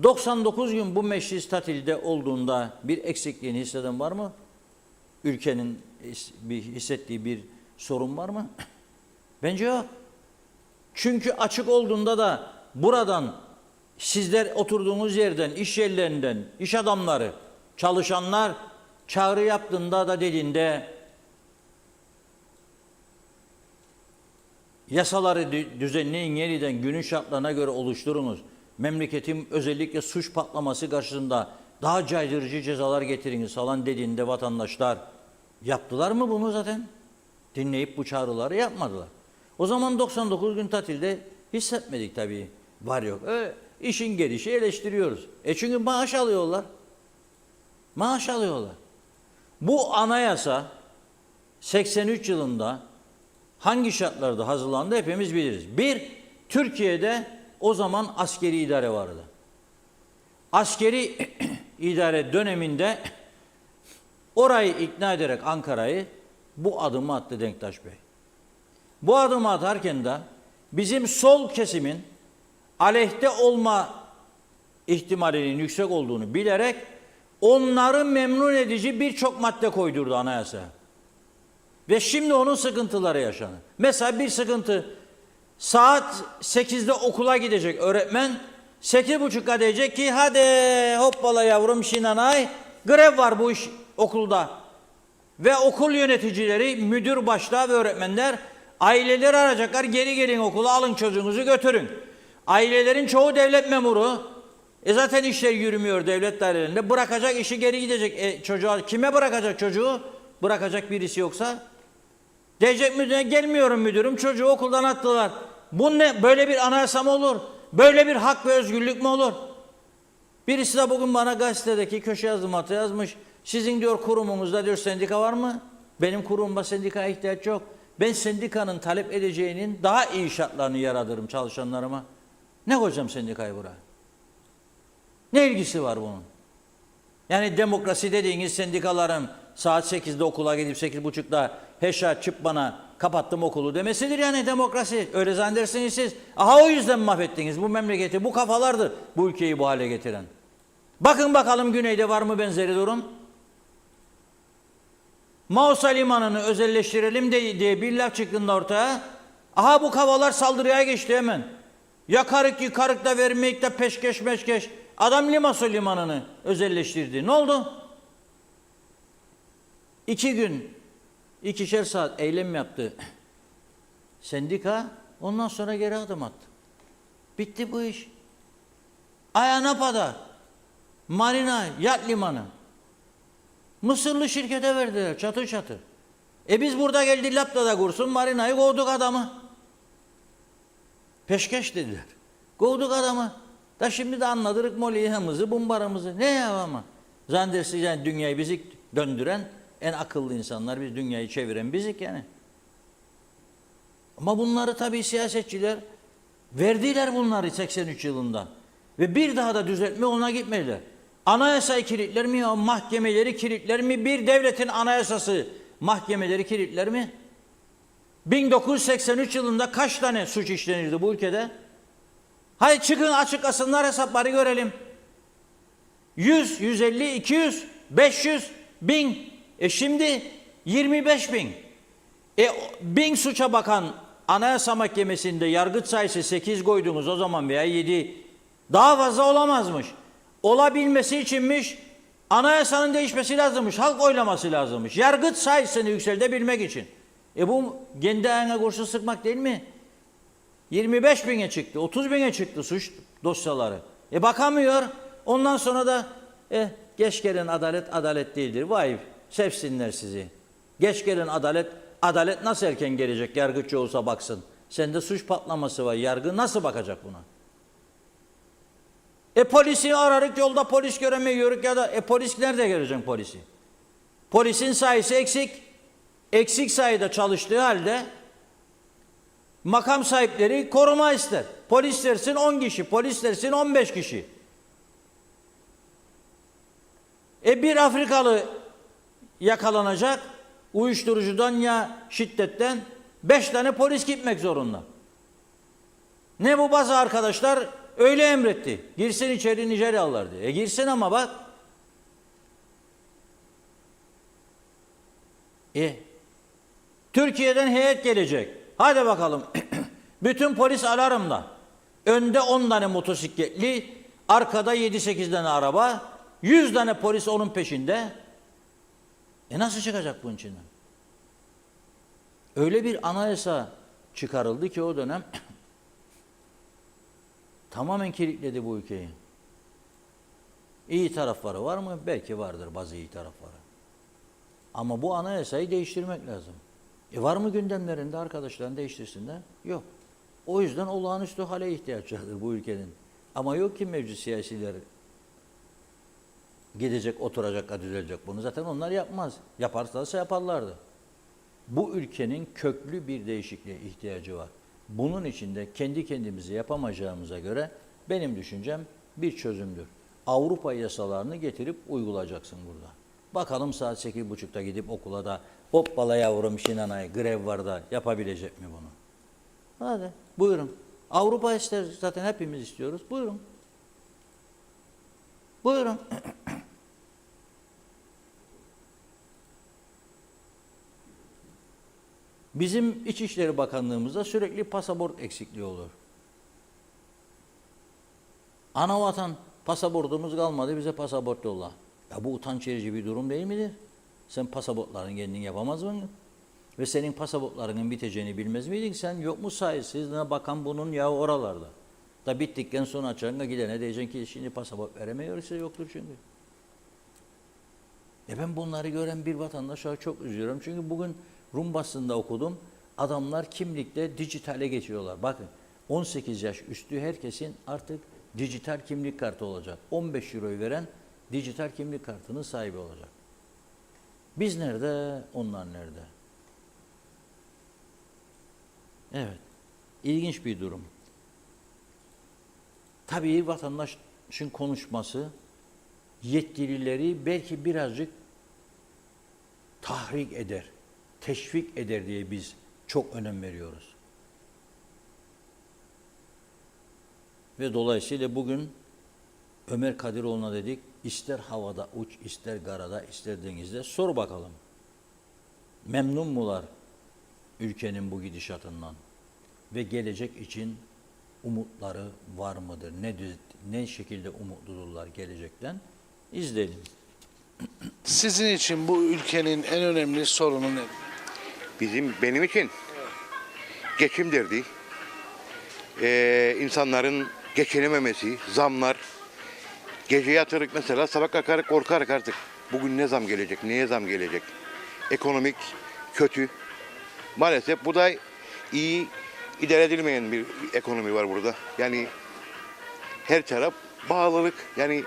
99 gün bu meclis tatilde olduğunda bir eksikliğini hisseden var mı? Ülkenin hissettiği bir sorun var mı? Bence yok. Çünkü açık olduğunda da buradan sizler oturduğunuz yerden, iş yerlerinden, iş adamları, çalışanlar çağrı yaptığında da dediğinde yasaları düzenleyin, yeniden günün şartlarına göre oluşturunuz. Memleketin özellikle suç patlaması karşısında daha caydırıcı cezalar getiriniz falan dediğinde vatandaşlar yaptılar mı bunu zaten? Dinleyip bu çağrıları yapmadılar. O zaman 99 gün tatilde hissetmedik tabii. Var yok. İşin gelişi eleştiriyoruz. Çünkü maaş alıyorlar. Maaş alıyorlar. Bu anayasa 83 yılında hangi şartlarda hazırlandı hepimiz biliriz. Bir, Türkiye'de o zaman askeri idare vardı. Askeri idare döneminde orayı ikna ederek Ankara'yı bu adımı attı Denktaş Bey. Bu adımı atarken de bizim sol kesimin aleyhte olma ihtimalinin yüksek olduğunu bilerek onları memnun edici birçok madde koydurdu anayasaya. Ve şimdi onun sıkıntıları yaşanır. Mesela bir sıkıntı, saat 8'de okula gidecek öğretmen, 8.30'da diyecek ki hadi hoppala yavrum şinanay, grev var bu iş okulda. Ve okul yöneticileri, müdür başta ve öğretmenler aileleri arayacaklar, geri gelin okula, alın çocuğunuzu götürün. Ailelerin çoğu devlet memuru. Zaten işler yürümüyor devlet dairelerinde. Bırakacak işi, geri gidecek. Çocuğa kime bırakacak çocuğu? Bırakacak birisi yoksa. Diyecek müdüre, gelmiyorum müdürüm, çocuğu okuldan attılar. Bu ne? Böyle bir anayasa mı olur? Böyle bir hak ve özgürlük mü olur? Birisi de bugün bana gazetedeki köşe yazımatı yazmış. Sizin diyor kurumunuzda diyor sendika var mı? Benim kurumumda sendikaya ihtiyaç yok. Ben sendikanın talep edeceğinin daha iyi şartlarını yaratırım çalışanlarıma. Ne koyacağım sendikayı buraya? Ne ilgisi var bunun? Yani demokrasi dediğiniz sendikaların saat 8'de okula gidip 8.30'da heşa açıp bana kapattım okulu demesidir yani demokrasi. Öyle zannedersiniz siz. Aha o yüzden mahvettiniz bu memleketi. Bu kafalardır bu ülkeyi bu hale getiren. Bakın bakalım güneyde var mı benzeri durum? Mausa Limanı'nı özelleştirelim diye bir laf çıktığında ortaya. Aha bu kafalar saldırıya geçti hemen. Yakarık yıkarık da vermeyik de peşkeş meşkeş. Adam Mausa Limanı'nı özelleştirdi. Ne oldu? 2 gün, 2'şer saat eylem yaptı sendika. Ondan sonra geri adım attı. Bitti bu iş. Ayanapa'da marina, yat limanı. Mısırlı şirkete verdiler çatır çatır. Biz burada geldi Lapta'da kursun marinayı, kovduk adamı. Peşkeş dediler. Kovduk adamı. Da şimdi de anladırık molihamızı, bumbaramızı. Ne ya ama? Zannedersiniz yani dünyayı bizi döndüren en akıllı insanlar, biz dünyayı çeviren bizik yani. Ama bunları tabii siyasetçiler verdiler bunları 83 yılında. Ve bir daha da düzeltme yoluna gitmediler. Anayasayı kilitler mi ya? Mahkemeleri kilitler mi? Bir devletin anayasası mahkemeleri kilitler mi? 1983 yılında kaç tane suç işlenirdi bu ülkede? Hayır çıkın açıklasınlar hesapları görelim. 100, 150, 200, 500, 1000. Şimdi 25.000. 1000 suça bakan Anayasa Mahkemesi'nde yargıç sayısı 8 koydunuz o zaman veya 7. Daha fazla olamazmış. Olabilmesi içinmiş anayasanın değişmesi lazımmış. Halk oylaması lazımmış. Yargıç sayısını yükseltebilmek için. Bu kendi ayağına kurşun sıkmak değil mi? 25.000'e çıktı, 30.000'e çıktı suç dosyaları. Bakamıyor. Ondan sonra da geç gelen adalet adalet değildir. Vay sevsinler sizi. Geç gelen adalet nasıl erken gelecek? Yargıç olsa baksın. Sende suç patlaması var. Yargı nasıl bakacak buna? Polisi ararık yolda polis göremiyoruz ya da polis nerede göreceksin polisi? Polisin sayısı eksik. Eksik sayıda çalıştığı halde makam sahipleri koruma ister. Polis dersin 10 kişi, polis dersin 15 kişi. Bir Afrikalı yakalanacak, uyuşturucudan ya şiddetten 5 tane polis gitmek zorunda. Ne bu bazı arkadaşlar öyle emretti. Girsin içeri Nijeryalılar diye. Girsin ama bak. Türkiye'den heyet gelecek. Hadi bakalım. Bütün polis alarmda. Önde 10 tane motosikletli, arkada 7-8 tane araba, 100 tane polis onun peşinde. Nasıl çıkacak bunun içinden? Öyle bir anayasa çıkarıldı ki o dönem tamamen kilitledi bu ülkeyi. İyi tarafları var mı? Belki vardır bazı iyi tarafları. Ama bu anayasayı değiştirmek lazım. Var mı gündemlerinde arkadaşların değiştirsinler? Yok. O yüzden olağanüstü hale ihtiyaç vardır bu ülkenin. Ama yok ki mevcut siyasiler gidecek, oturacak, düzelecek bunu. Zaten onlar yapmaz. Yaparlarsa yaparlardı. Bu ülkenin köklü bir değişikliğe ihtiyacı var. Bunun için de kendi kendimize yapamayacağımıza göre benim düşüncem bir çözümdür. Avrupa yasalarını getirip uygulayacaksın burada. Bakalım saat 8.30'da gidip okula da hoppala yavrum şinanay grev var da yapabilecek mi bunu? Hadi buyurun. Avrupa ister zaten hepimiz istiyoruz. Buyurun. Buyurun. Bizim İçişleri Bakanlığımızda sürekli pasaport eksikliği olur. Anavatan pasaportumuz kalmadı, bize pasaport yolla. Ya bu utanç verici bir durum değil midir? Sen pasaportlarını kendin yapamaz mıydın? Ve senin pasaportlarının biteceğini bilmez miydin? Sen yok mu sayısızlığına bakan bunun ya oralarda. Da bittikten sonra açarına gidene diyeceksin ki şimdi pasaport veremiyorsa yoktur çünkü. Ben bunları gören bir vatandaşa çok üzülüyorum. Çünkü bugün Rum basında okudum. Adamlar kimlikle dijitale geçiyorlar. Bakın 18 yaş üstü herkesin artık dijital kimlik kartı olacak. 15 euroyu veren dijital kimlik kartının sahibi olacak. Biz nerede, onlar nerede? Evet, ilginç bir durum. Tabii vatandaşın konuşması yetkilileri belki birazcık tahrik eder, teşvik eder diye biz çok önem veriyoruz. Ve dolayısıyla bugün Ömer Kadiroğlu'na dedik, ister havada uç, ister karada, ister denizde sor bakalım. Memnun mular ülkenin bu gidişatından? Ve gelecek için umutları var mıdır? Ne şekilde umutludurlar gelecekten? İzleyelim. Sizin için bu ülkenin en önemli sorunu ne? Benim için geçim derdi, insanların geçinememesi, zamlar, gece yatırık mesela sabah kalkarak korkarak artık bugün ne zam gelecek, neye zam gelecek, ekonomik kötü. Maalesef bu da iyi idare edilmeyen bir ekonomi var burada. Yani her taraf bağlılık. Yani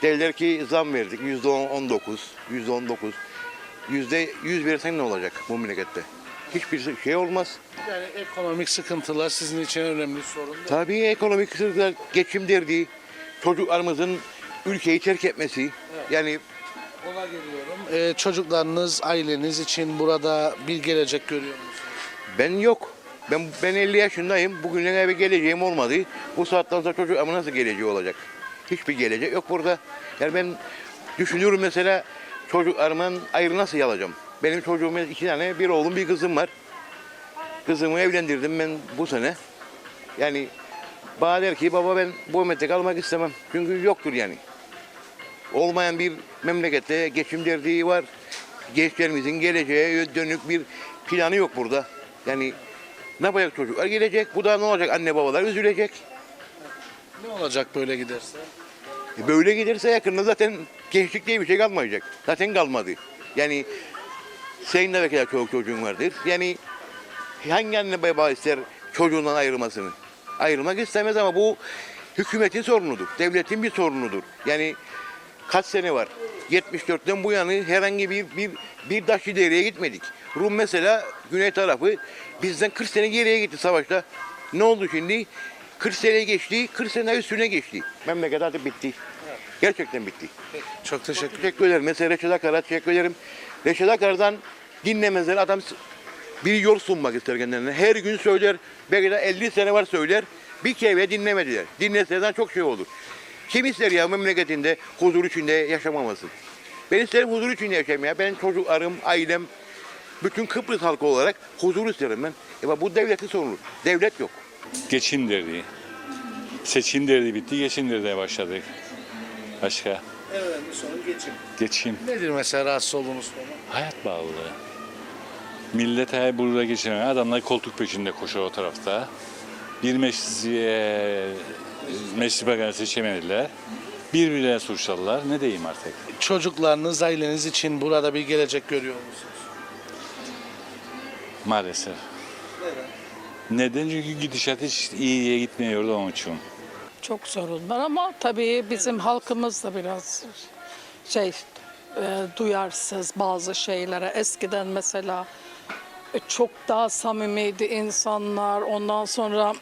derler ki zam verdik %19, %19, %100 versen ne olacak bu memlekette? Hiçbir şey olmaz. Yani ekonomik sıkıntılar sizin için en önemli sorun da. Tabii ekonomik sıkıntılar, geçim derdi, çocuklarımızın ülkeyi terk etmesi. Yani Ona geliyorum. Çocuklarınız, aileniz için burada bir gelecek görüyor musunuz? ben yok. Ben 50 yaşındayım. Bugüne bir geleceğim olmadı. Bu saatten sonra çocuğumun nasıl geleceği olacak? Hiçbir gelecek yok burada. Yani ben düşünüyorum mesela çocuklarımın ayrı nasıl alacağım? Benim çocuğum 2 tane, bir oğlum bir kızım var. Kızımı evlendirdim ben bu sene. Yani bana der ki baba ben bu memlekette kalmak istemem. Çünkü yoktur yani. Olmayan bir memlekette geçim derdi var. Gençlerimizin geleceğe dönük bir planı yok burada. Yani ne yapacak çocuklar gelecek? Bu da ne olacak? Anne babalar üzülecek. Ne olacak böyle giderse? Böyle giderse yakında zaten gençlik diye bir şey kalmayacak. Zaten kalmadı. Yani senin de belki çok çocuğun vardır. Yani hangi anne baba ister çocuğundan ayrılmasını? Ayrılmak istemez ama bu hükümetin sorunudur. Devletin bir sorunudur. Yani kaç sene var? 74'ten bu yana herhangi bir taş ileriye gitmedik. Rum mesela güney tarafı bizden 40 sene geriye gitti savaşta. Ne oldu şimdi? 40 sene geçti, 40 sene üstüne geçti. Memleket artık bitti. Gerçekten bitti. Çok teşekkür Teşekkür ederim. Mesela Reşat Akar'a teşekkür ederim. Reşat Akar'dan dinlemezler. Adam bir yol sunmak ister kendilerine. Her gün söyler. Belki de 50 sene var söyler. Bir kere dinlemediler. Dinleselerden çok şey olur. Kim ister ya memleketinde huzur içinde yaşamamasın? Ben isterim huzur içinde yaşamaya. Ben çocuklarım, ailem, bütün Kıbrıs halkı olarak huzur isterim ben. Ama bu devletin sorunu. Devlet yok. Geçim derdi. Seçim derdi bitti, geçim derdi başladık. Başka? En önemli sorun geçim. Geçim. Nedir mesela rahatsız olduğunuz konu? Hayat bağlılığı. Millet burada geçinemez. Adamlar koltuk peşinde koşuyor o tarafta. Bir meclis bakanı seçemediler. Birbirlerine suçladılar. Ne diyeyim artık? Çocuklarınız, aileniz için burada bir gelecek görüyor musunuz? Maalesef. Neden? Neden? Çünkü gidişat hiç iyiye gitmiyordu onun için. Çok sorun var ama tabii bizim halkımız da biraz duyarsız bazı şeylere. Eskiden mesela çok daha samimiydi insanlar. Ondan sonra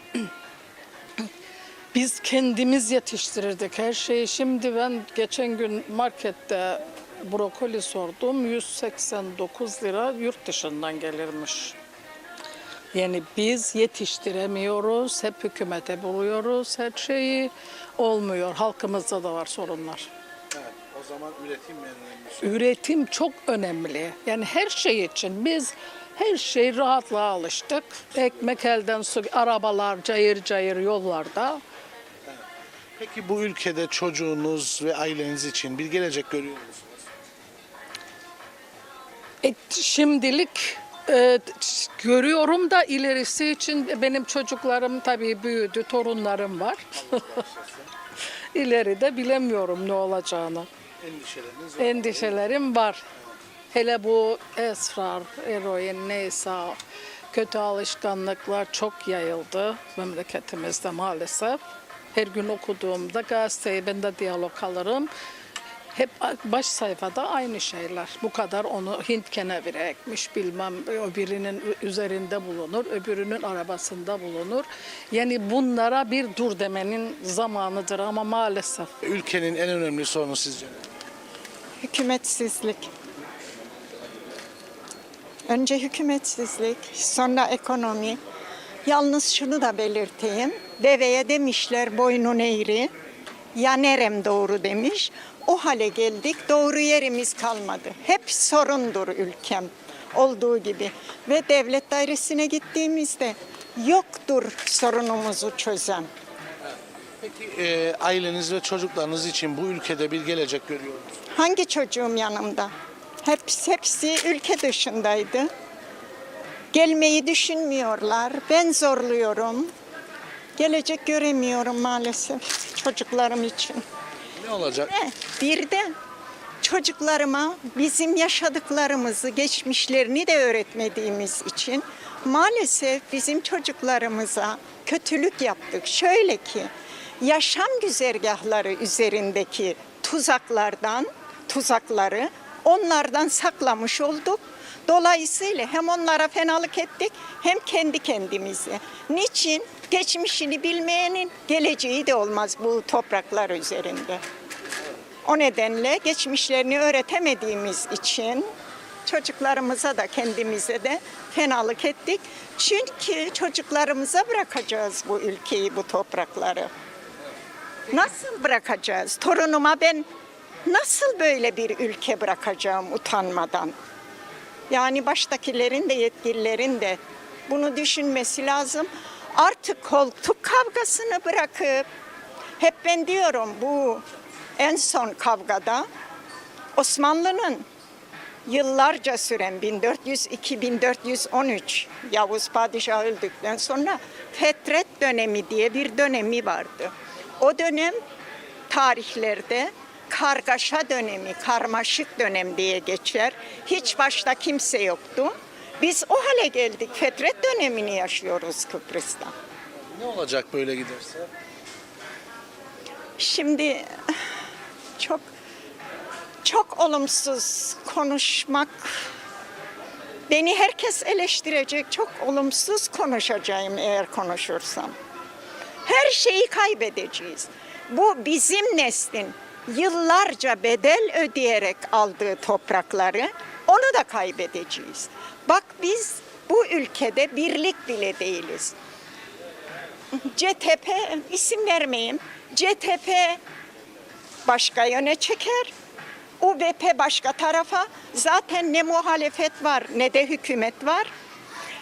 biz kendimiz yetiştirirdik her şeyi. Şimdi ben geçen gün markette brokoli sordum. 189 lira yurt dışından gelirmiş. Yani biz yetiştiremiyoruz, hep hükümete buluyoruz, her şeyi olmuyor. Halkımızda da var sorunlar. Evet, o O zaman üretim en önemlisi. Üretim çok önemli. Yani her şey için biz her şey rahatlığa alıştık. Ekmek elden su, arabalar cayır cayır yollarda. Peki bu ülkede çocuğunuz ve aileniz için bir gelecek görüyor musunuz? Şimdilik görüyorum da ilerisi için benim çocuklarım tabii büyüdü, torunlarım var. İleride bilemiyorum ne olacağını. Endişeleriniz var. Endişelerim var. Hele bu esrar, eroin neyse kötü alışkanlıklar çok yayıldı memleketimizde maalesef. Her gün okuduğumda gazeteyi ben de diyalog alırım. Hep baş sayfada aynı şeyler. Bu kadar onu Hint keneviri ekmiş bilmem birinin üzerinde bulunur, öbürünün arabasında bulunur. Yani bunlara bir dur demenin zamanıdır ama maalesef. Ülkenin en önemli sorunu sizce ne? Hükümetsizlik. Önce hükümetsizlik, sonra ekonomi. Yalnız şunu da belirteyim. Deveye demişler boynun eğri, ya nerem doğru demiş. O hale geldik, doğru yerimiz kalmadı. Hep sorundur ülkem olduğu gibi. Ve devlet dairesine gittiğimizde yoktur sorunumuzu çözen. Peki aileniz ve çocuklarınız için bu ülkede bir gelecek görüyor musunuz? Hangi çocuğum yanımda? Hepsi ülke dışındaydı. Gelmeyi düşünmüyorlar. Ben zorluyorum. Gelecek göremiyorum maalesef çocuklarım için. Ne olacak? Bir de çocuklarıma bizim yaşadıklarımızı, geçmişlerini de öğretmediğimiz için maalesef bizim çocuklarımıza kötülük yaptık. Şöyle ki yaşam güzergahları üzerindeki tuzakları onlardan saklamış olduk. Dolayısıyla hem onlara fenalık ettik hem kendi kendimize. Niçin? Geçmişini bilmeyenin geleceği de olmaz bu topraklar üzerinde. O nedenle geçmişlerini öğretemediğimiz için çocuklarımıza da kendimize de fenalık ettik. Çünkü çocuklarımıza bırakacağız bu ülkeyi, bu toprakları. Nasıl bırakacağız? Torunuma ben nasıl böyle bir ülke bırakacağım utanmadan? Yani baştakilerin de yetkililerin de bunu düşünmesi lazım. Artık koltuk kavgasını bırakıp, hep ben diyorum bu en son kavgada Osmanlı'nın yıllarca süren 1402-1413 Yavuz Padişah öldükten sonra Fetret dönemi diye bir dönemi vardı. O dönem tarihlerde kargaşa dönemi, karmaşık dönem diye geçer. Hiç başta kimse yoktu. Biz o hale geldik. Fetret dönemini yaşıyoruz Kıbrıs'ta. Ne olacak böyle giderse? Şimdi çok olumsuz konuşmak, beni herkes eleştirecek, çok olumsuz konuşacağım eğer konuşursam. Her şeyi kaybedeceğiz. Bu bizim neslin yıllarca bedel ödeyerek aldığı toprakları, onu da kaybedeceğiz. Bak biz bu ülkede birlik bile değiliz. CTP, isim vermeyeyim, CTP başka yöne çeker, UBP başka tarafa, zaten ne muhalefet var ne de hükümet var.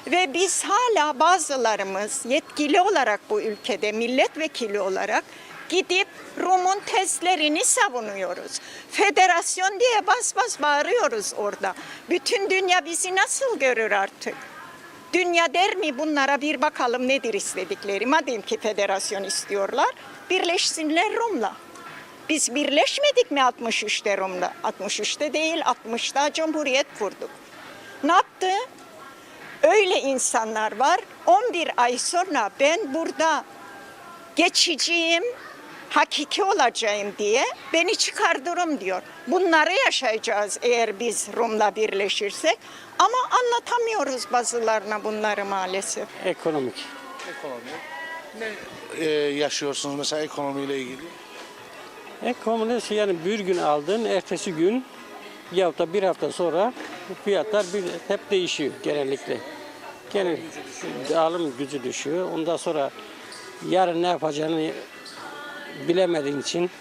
Ve biz hala bazılarımız yetkili olarak bu ülkede milletvekili olarak gidip Rum'un tezlerini savunuyoruz. Federasyon diye bas bas bağırıyoruz orada. Bütün dünya bizi nasıl görür artık? Dünya der mi bunlara bir bakalım nedir istedikleri? Madem ki federasyon istiyorlar, birleşsinler Rum'la. Biz birleşmedik mi 63'te Rum'la? 63'te değil, 60'ta Cumhuriyet kurduk. Ne yaptı? Öyle insanlar var, 11 ay sonra ben burada geçiciyim, hakiki olacağım diye beni çıkardırım diyor. Bunları yaşayacağız eğer biz Rum'la birleşirsek. Ama anlatamıyoruz bazılarına bunları maalesef. Ekonomik. Ekonomi. Ne yaşıyorsunuz mesela ekonomiyle ilgili? Ekonomide yani bir gün aldın, ertesi gün yahut da bir hafta sonra fiyatlar hep değişiyor genellikle. Alım gücü düşüyor. Ondan sonra yarın ne yapacağını bilemediğin için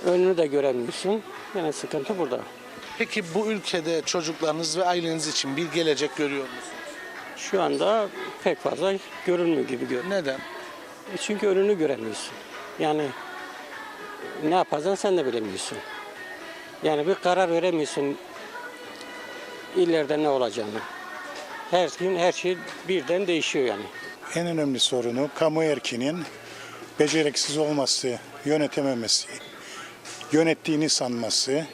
önünü de göremiyorsun. Yani sıkıntı burada. Peki bu ülkede çocuklarınız ve aileniz için bir gelecek görüyor musunuz? Şu anda pek fazla görünmüyor gibi görünüyor. Neden? Çünkü önünü göremiyorsun. Yani ne yapacaksın sen de bilemiyorsun. Yani bir karar veremiyorsun ileride ne olacağını. Her gün her şey birden değişiyor yani. En önemli sorunu kamu erkinin beceriksiz olması, yönetememesi, yönettiğini sanması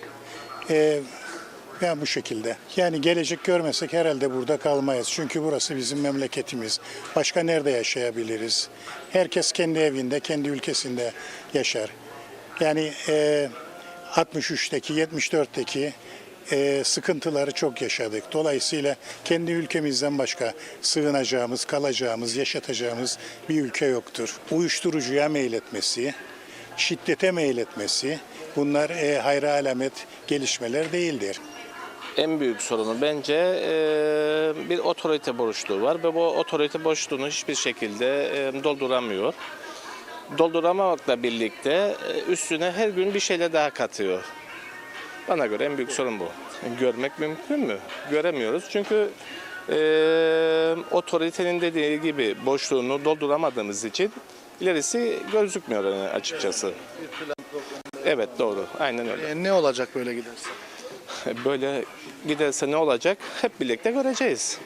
ve bu şekilde. Yani gelecek görmesek herhalde burada kalmayız. Çünkü burası bizim memleketimiz. Başka nerede yaşayabiliriz? Herkes kendi evinde, kendi ülkesinde yaşar. Yani 63'teki, 74'teki sıkıntıları çok yaşadık. Dolayısıyla kendi ülkemizden başka sığınacağımız, kalacağımız, yaşatacağımız bir ülke yoktur. Uyuşturucuya meyletmesi, şiddete meyletmesi bunlar hayra alamet gelişmeler değildir. En büyük sorunu bence bir otorite boşluğu var ve bu otorite boşluğunu hiçbir şekilde dolduramıyor. Dolduramamakla birlikte üstüne her gün bir şeyle daha katıyor. Bana göre en büyük sorun bu. Görmek mümkün mü? Göremiyoruz çünkü otoritenin dediği gibi boşluğunu dolduramadığımız için ilerisi gözükmüyor açıkçası. Evet doğru, aynen öyle. Ne olacak böyle giderse? Böyle giderse ne olacak? Hep birlikte göreceğiz.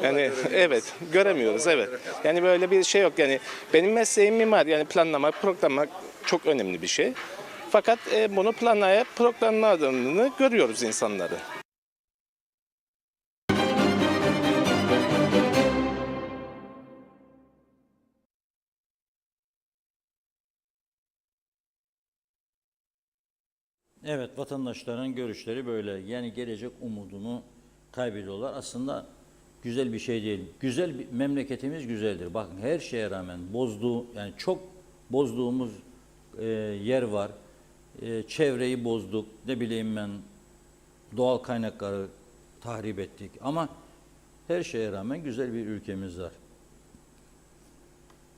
Yani evet, göremiyoruz evet. Yani böyle bir şey yok. Yani benim mesleğim mimar. Yani planlamak, programlamak çok önemli bir şey. Fakat bunu planlayıp programladığını görüyoruz insanları. Evet, vatandaşların görüşleri böyle. Yani gelecek umudunu kaybediyorlar. Aslında güzel bir şey değil. Güzel bir memleketimiz güzeldir. Bakın her şeye rağmen yani çok bozduğumuz yer var. Çevreyi bozduk. Ne bileyim ben doğal kaynakları tahrip ettik. Ama her şeye rağmen güzel bir ülkemiz var.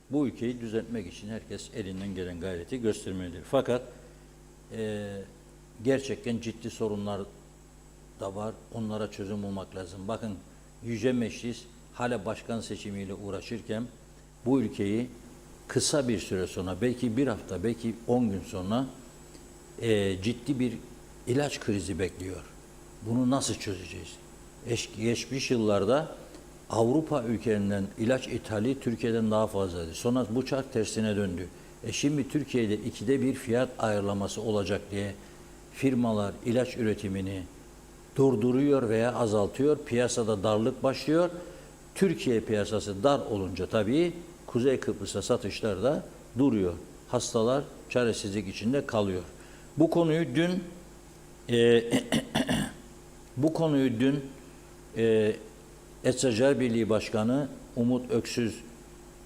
Bu ülkeyi düzeltmek için herkes elinden gelen gayreti göstermelidir. Fakat gerçekten ciddi sorunlar da var. Onlara çözüm bulmak lazım. Bakın Yüce Meclis hala başkan seçimiyle uğraşırken bu ülkeyi kısa bir süre sonra belki bir hafta belki 10 gün sonra ciddi bir ilaç krizi bekliyor. Bunu nasıl çözeceğiz? Geçmiş yıllarda Avrupa ülkelerinden ilaç ithali Türkiye'den daha fazlaydı. Sonra bu çark tersine döndü. Şimdi Türkiye'de 2'de 1 fiyat ayarlaması olacak diye firmalar ilaç üretimini durduruyor veya azaltıyor. Piyasada darlık başlıyor. Türkiye piyasası dar olunca tabii Kuzey Kıbrıs'a satışlar da duruyor. Hastalar çaresizlik içinde kalıyor. Bu konuyu dün Eczacılar Birliği Başkanı Umut Öksüz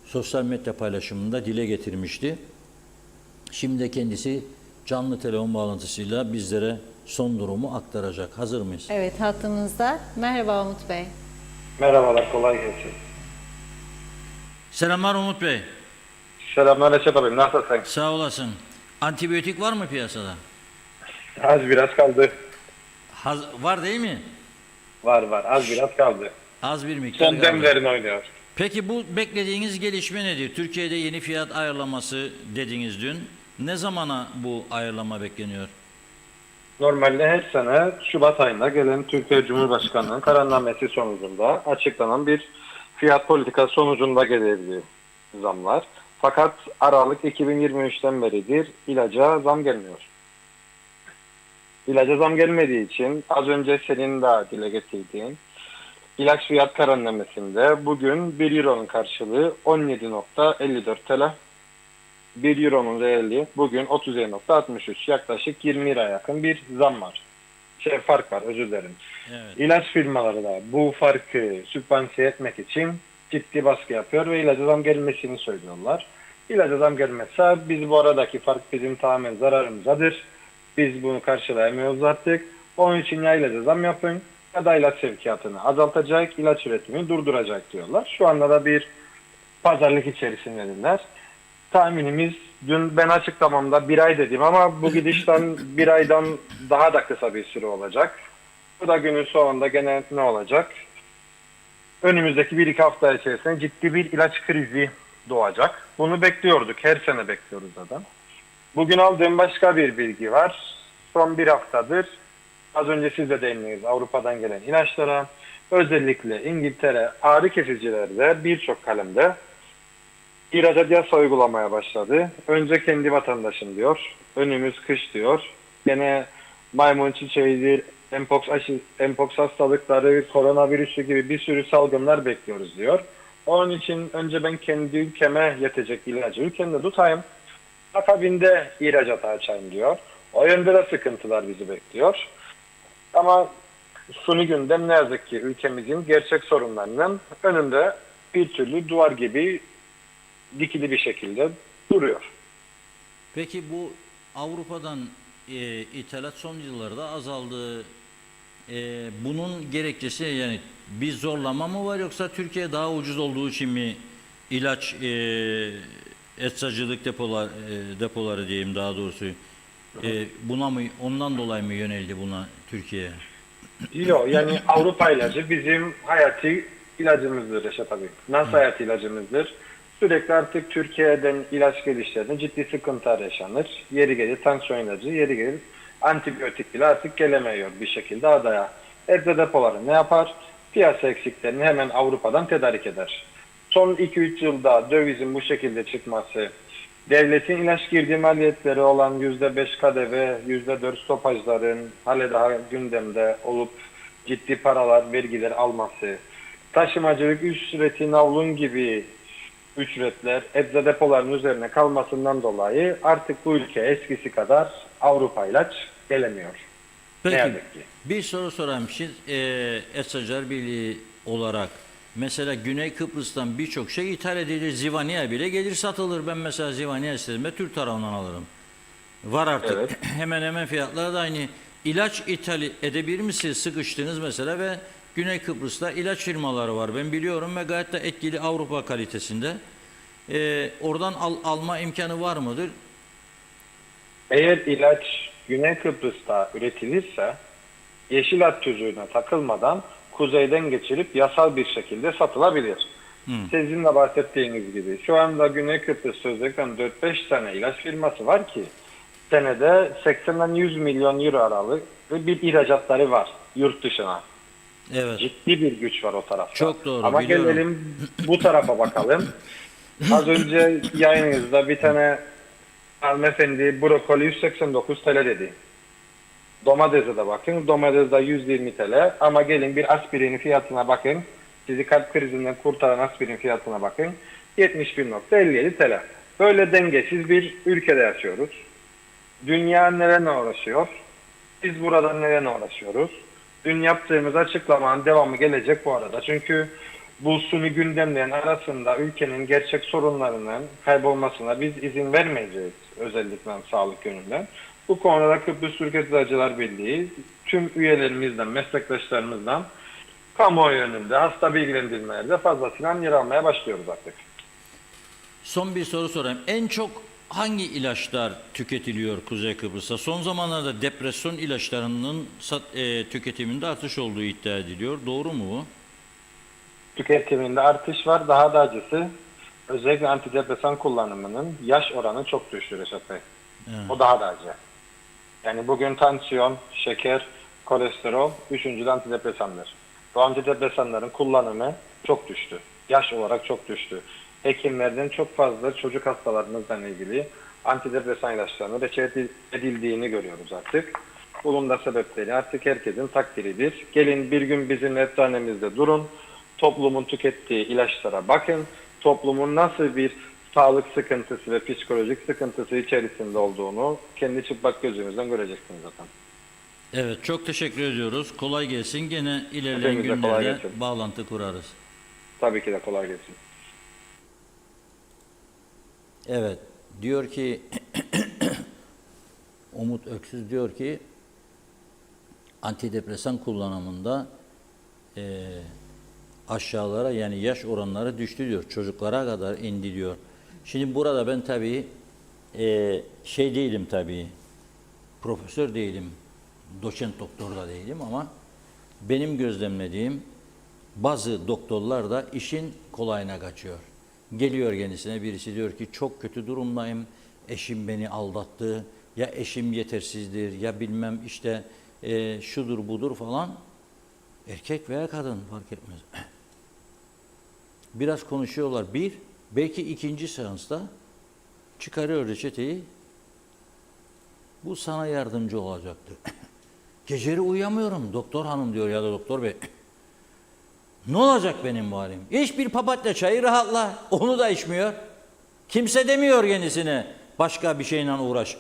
sosyal medya paylaşımında dile getirmişti. Şimdi de kendisi canlı telefon bağlantısıyla bizlere son durumu aktaracak. Hazır mıyız? Evet, hattımızda. Merhaba Umut Bey. Merhabalar, kolay gelsin. Selamlar Umut Bey. Selamlar Reşat abi, nasılsın? Sağ olasın. Antibiyotik var mı piyasada? Az biraz kaldı. Var değil mi? Var, az biraz kaldı. Az bir miktar Son kaldı. demlerini oynuyor. Peki bu beklediğiniz gelişme nedir? Türkiye'de yeni fiyat ayarlaması dediniz dün. Ne zamana bu ayarlama bekleniyor? Normalde her sene Şubat ayında gelen Türkiye Cumhurbaşkanı'nın kararnamesi sonucunda açıklanan bir fiyat politikası sonucunda gelebilir zamlar. Fakat Aralık 2023'ten beridir ilaca zam gelmiyor. İlaca zam gelmediği için az önce senin de dile getirdiğin ilaç fiyat kararnamesinde bugün 1 Euro'nun karşılığı 17.54 TL. 1 Euro'nun reali bugün 37.63, yaklaşık 20 lira yakın bir zam var. Fark var, özür dilerim. Evet. İlaç firmaları da bu farkı sübvanse etmek için ciddi baskı yapıyor ve ilaca zam gelmesini söylüyorlar. İlaca zam gelmezse biz bu aradaki fark bizim tamamen zararımızadır. Biz bunu karşılayamıyoruz artık. Onun için ya ilaca zam yapın ya da ilaç sevkiyatını azaltacak, ilaç üretimini durduracak diyorlar. Şu anda da bir pazarlık içerisindeler. tahminimiz, dün ben açıklamamda 1 ay dedim ama bu gidişten 1 aydan daha da kısa bir süre olacak. Bu da günün sonunda gene ne olacak? Önümüzdeki 1-2 hafta içerisinde ciddi bir ilaç krizi doğacak. Bunu bekliyorduk. Her sene bekliyoruz zaten. Bugün aldığım başka bir bilgi var. Son 1 haftadır, az önce siz de değindiniz, Avrupa'dan gelen ilaçlara, özellikle İngiltere ağrı kesicilerde birçok kalemde ihracat yasa uygulamaya başladı. Önce kendi vatandaşım diyor, önümüz kış diyor. Gene maymun çiçeğidir, mpox hastalıkları, koronavirüsü gibi bir sürü salgınlar bekliyoruz diyor. Onun için önce ben kendi ülkeme yetecek ilacı ülkemde tutayım, akabinde ihracata açayım diyor. O yönde de sıkıntılar bizi bekliyor. Ama suni gündem ne yazık ki ülkemizin gerçek sorunlarının önünde bir türlü duvar gibi dikili bir şekilde duruyor. Peki bu Avrupa'dan ithalat son yıllarda azaldı. Bunun gerekçesi yani bir zorlama mı var, yoksa Türkiye daha ucuz olduğu için mi ilaç eczacılık depoları diyeyim daha doğrusu buna mı, ondan dolayı mı yöneldi buna Türkiye? Yok, yani Avrupa ilacı bizim hayati ilacımızdır Reşat abi. Nasıl hayati ilacımızdır? Sürekli artık Türkiye'den ilaç gelişlerinde ciddi sıkıntılar yaşanır. Yeri gelir tansiyon ilacı, yeri gelir antibiyotik bile artık gelemiyor bir şekilde adaya. Eczacı depoları ne yapar? Piyasa eksiklerini hemen Avrupa'dan tedarik eder. Son 2-3 yılda dövizin bu şekilde çıkması, devletin ilaç girdi maliyetleri olan %5 KDV, %4 stopajların hala daha gündemde olup ciddi paralar, vergiler alması, taşımacılık ücreti, navlun gibi ücretler eczacı depolarının üzerine kalmasından dolayı artık bu ülke eskisi kadar Avrupa ilaç gelemiyor. Peki, ne yazık ki. bir soru sorayım. Siz Eczacılar Birliği olarak mesela Güney Kıbrıs'tan birçok şey ithal edilir. Zivaniye bile gelir satılır. Ben mesela Zivaniye istediğimde Türk tarafından alırım. Var artık. Evet. Hemen hemen fiyatları da aynı. İlaç ithal edebilir misiniz? Sıkıştınız mesela ve Güney Kıbrıs'ta ilaç firmaları var. Ben biliyorum ve gayet de etkili Avrupa kalitesinde. Oradan alma imkanı var mıdır? Eğer ilaç Güney Kıbrıs'ta üretilirse yeşil hat tüzüğüne takılmadan kuzeyden geçirip yasal bir şekilde satılabilir. Sizin de bahsettiğiniz gibi şu anda Güney Kıbrıs'ta özellikle 4-5 tane ilaç firması var ki senede 80'den 100 milyon euro aralık bir ihracatları var yurt dışına. Evet. Ciddi bir güç var o tarafta. Çok doğru, Ama biliyorum. gelelim bu tarafa bakalım. Az önce yayınınızda bir tane hanımefendi brokoli 189 TL dedi. Domatese de bakın. Domates de 120 TL. Ama gelin bir aspirinin fiyatına bakın. Sizi kalp krizinden kurtaran aspirin fiyatına bakın. 71.57 TL. Böyle dengesiz bir ülkede yaşıyoruz. Dünya nelerine uğraşıyor? Biz burada nelerine uğraşıyoruz? Dün yaptığımız açıklamanın devamı gelecek bu arada. Çünkü bu suni gündemlerin arasında ülkenin gerçek sorunlarının kaybolmasına biz izin vermeyeceğiz. Özellikle sağlık yönünden. Bu konuda Kıbrıs Türk Eczacılar Birliği tüm üyelerimizden, meslektaşlarımızdan kamuoyu önünde hasta bilgilendirmelerde fazlasıyla yer almaya başlıyoruz artık. Son bir soru sorayım. En çok hangi ilaçlar tüketiliyor Kuzey Kıbrıs'ta? Son zamanlarda depresyon ilaçlarının tüketiminde artış olduğu iddia ediliyor. Doğru mu bu? Tüketiminde artış var. Daha da acısı özellikle antidepresan kullanımının yaş oranı çok düştü Reşat Bey. Evet. O daha da acı. Yani bugün tansiyon, şeker, kolesterol 3. antidepresandır. Bu antidepresanların kullanımı çok düştü. Yaş olarak çok düştü. Hekimlerden çok fazla çocuk hastalarımızla ilgili antidepresan ilaçlarının reçete edildiğini görüyoruz artık. Bunun da sebepleri artık herkesin takdiridir. Gelin bir gün bizim eczanemizde durun. Toplumun tükettiği ilaçlara bakın. Toplumun nasıl bir sağlık sıkıntısı ve psikolojik sıkıntısı içerisinde olduğunu kendi çıplak gözümüzden göreceksiniz zaten. Evet, çok teşekkür ediyoruz. Kolay gelsin. Gene ilerleyen Hepinize kolay günlerde gelsin. bağlantı kurarız. Tabii ki de kolay gelsin. Evet, diyor ki Umut Öksüz diyor ki antidepresan kullanımında aşağılara yani yaş oranları düştü diyor. Çocuklara kadar indi diyor. Şimdi burada ben tabii şey değilim tabii, profesör değilim, doçent doktor da değilim ama benim gözlemlediğim bazı doktorlar da işin kolayına kaçıyor. Geliyor kendisine birisi diyor ki çok kötü durumdayım, eşim beni aldattı, ya eşim yetersizdir, ya bilmem işte şudur budur falan. Erkek veya kadın fark etmez. Biraz konuşuyorlar. Belki ikinci seansta çıkarıyor reçeteyi. Bu sana yardımcı olacaktı. Geceleri uyuyamıyorum doktor hanım diyor ya da doktor bey. Ne olacak benim bu halim? Hiçbir papatya çayı rahatla. Onu da içmiyor. Kimse demiyor kendisine başka bir şeyle uğraş.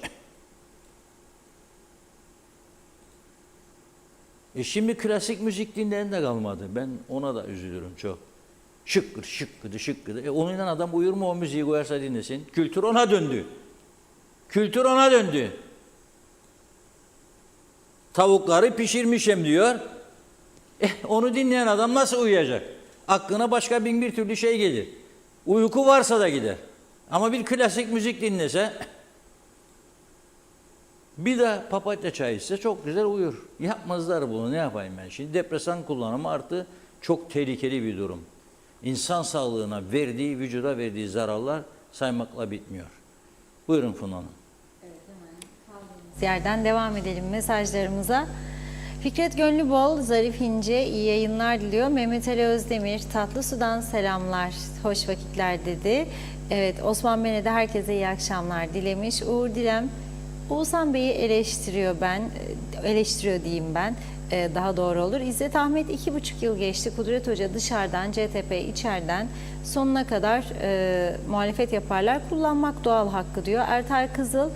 Şimdi klasik müzik dinleyen de kalmadı. Ben ona da üzülürüm çok. Şıkkır şıkkıdı şıkkıdı. Onunla adam uyur mu o müziği koyarsa dinlesin? Kültür ona döndü. Kültür ona döndü. Tavukları pişirmişim diyor. Onu dinleyen adam nasıl uyuyacak? Aklına başka bin bir türlü şey gelir. Uyku varsa da gider. Ama bir klasik müzik dinlese, bir de papatya çayı içse çok güzel uyur. Yapmazlar bunu, ne yapayım ben? Şimdi depresan kullanımı artı çok tehlikeli bir durum. İnsan sağlığına verdiği, vücuda verdiği zararlar saymakla bitmiyor. Buyurun Funda Hanım. Yerden devam edelim mesajlarımıza. Fikret Gönlübol, Zarif İnce iyi yayınlar diliyor. Mehmet Ali Özdemir, Tatlısu'dan selamlar, hoş vakitler dedi. Evet, Osman Bene de herkese iyi akşamlar dilemiş. Uğur Dilem, Oğuzhan Bey'i eleştiriyor diyeyim ben. Daha doğru olur. İzzet Ahmet 2,5 yıl geçti. Kudret Hoca dışarıdan, CTP içeriden sonuna kadar muhalefet yaparlar. Kullanmak doğal hakkı diyor. Ertal Kızıl,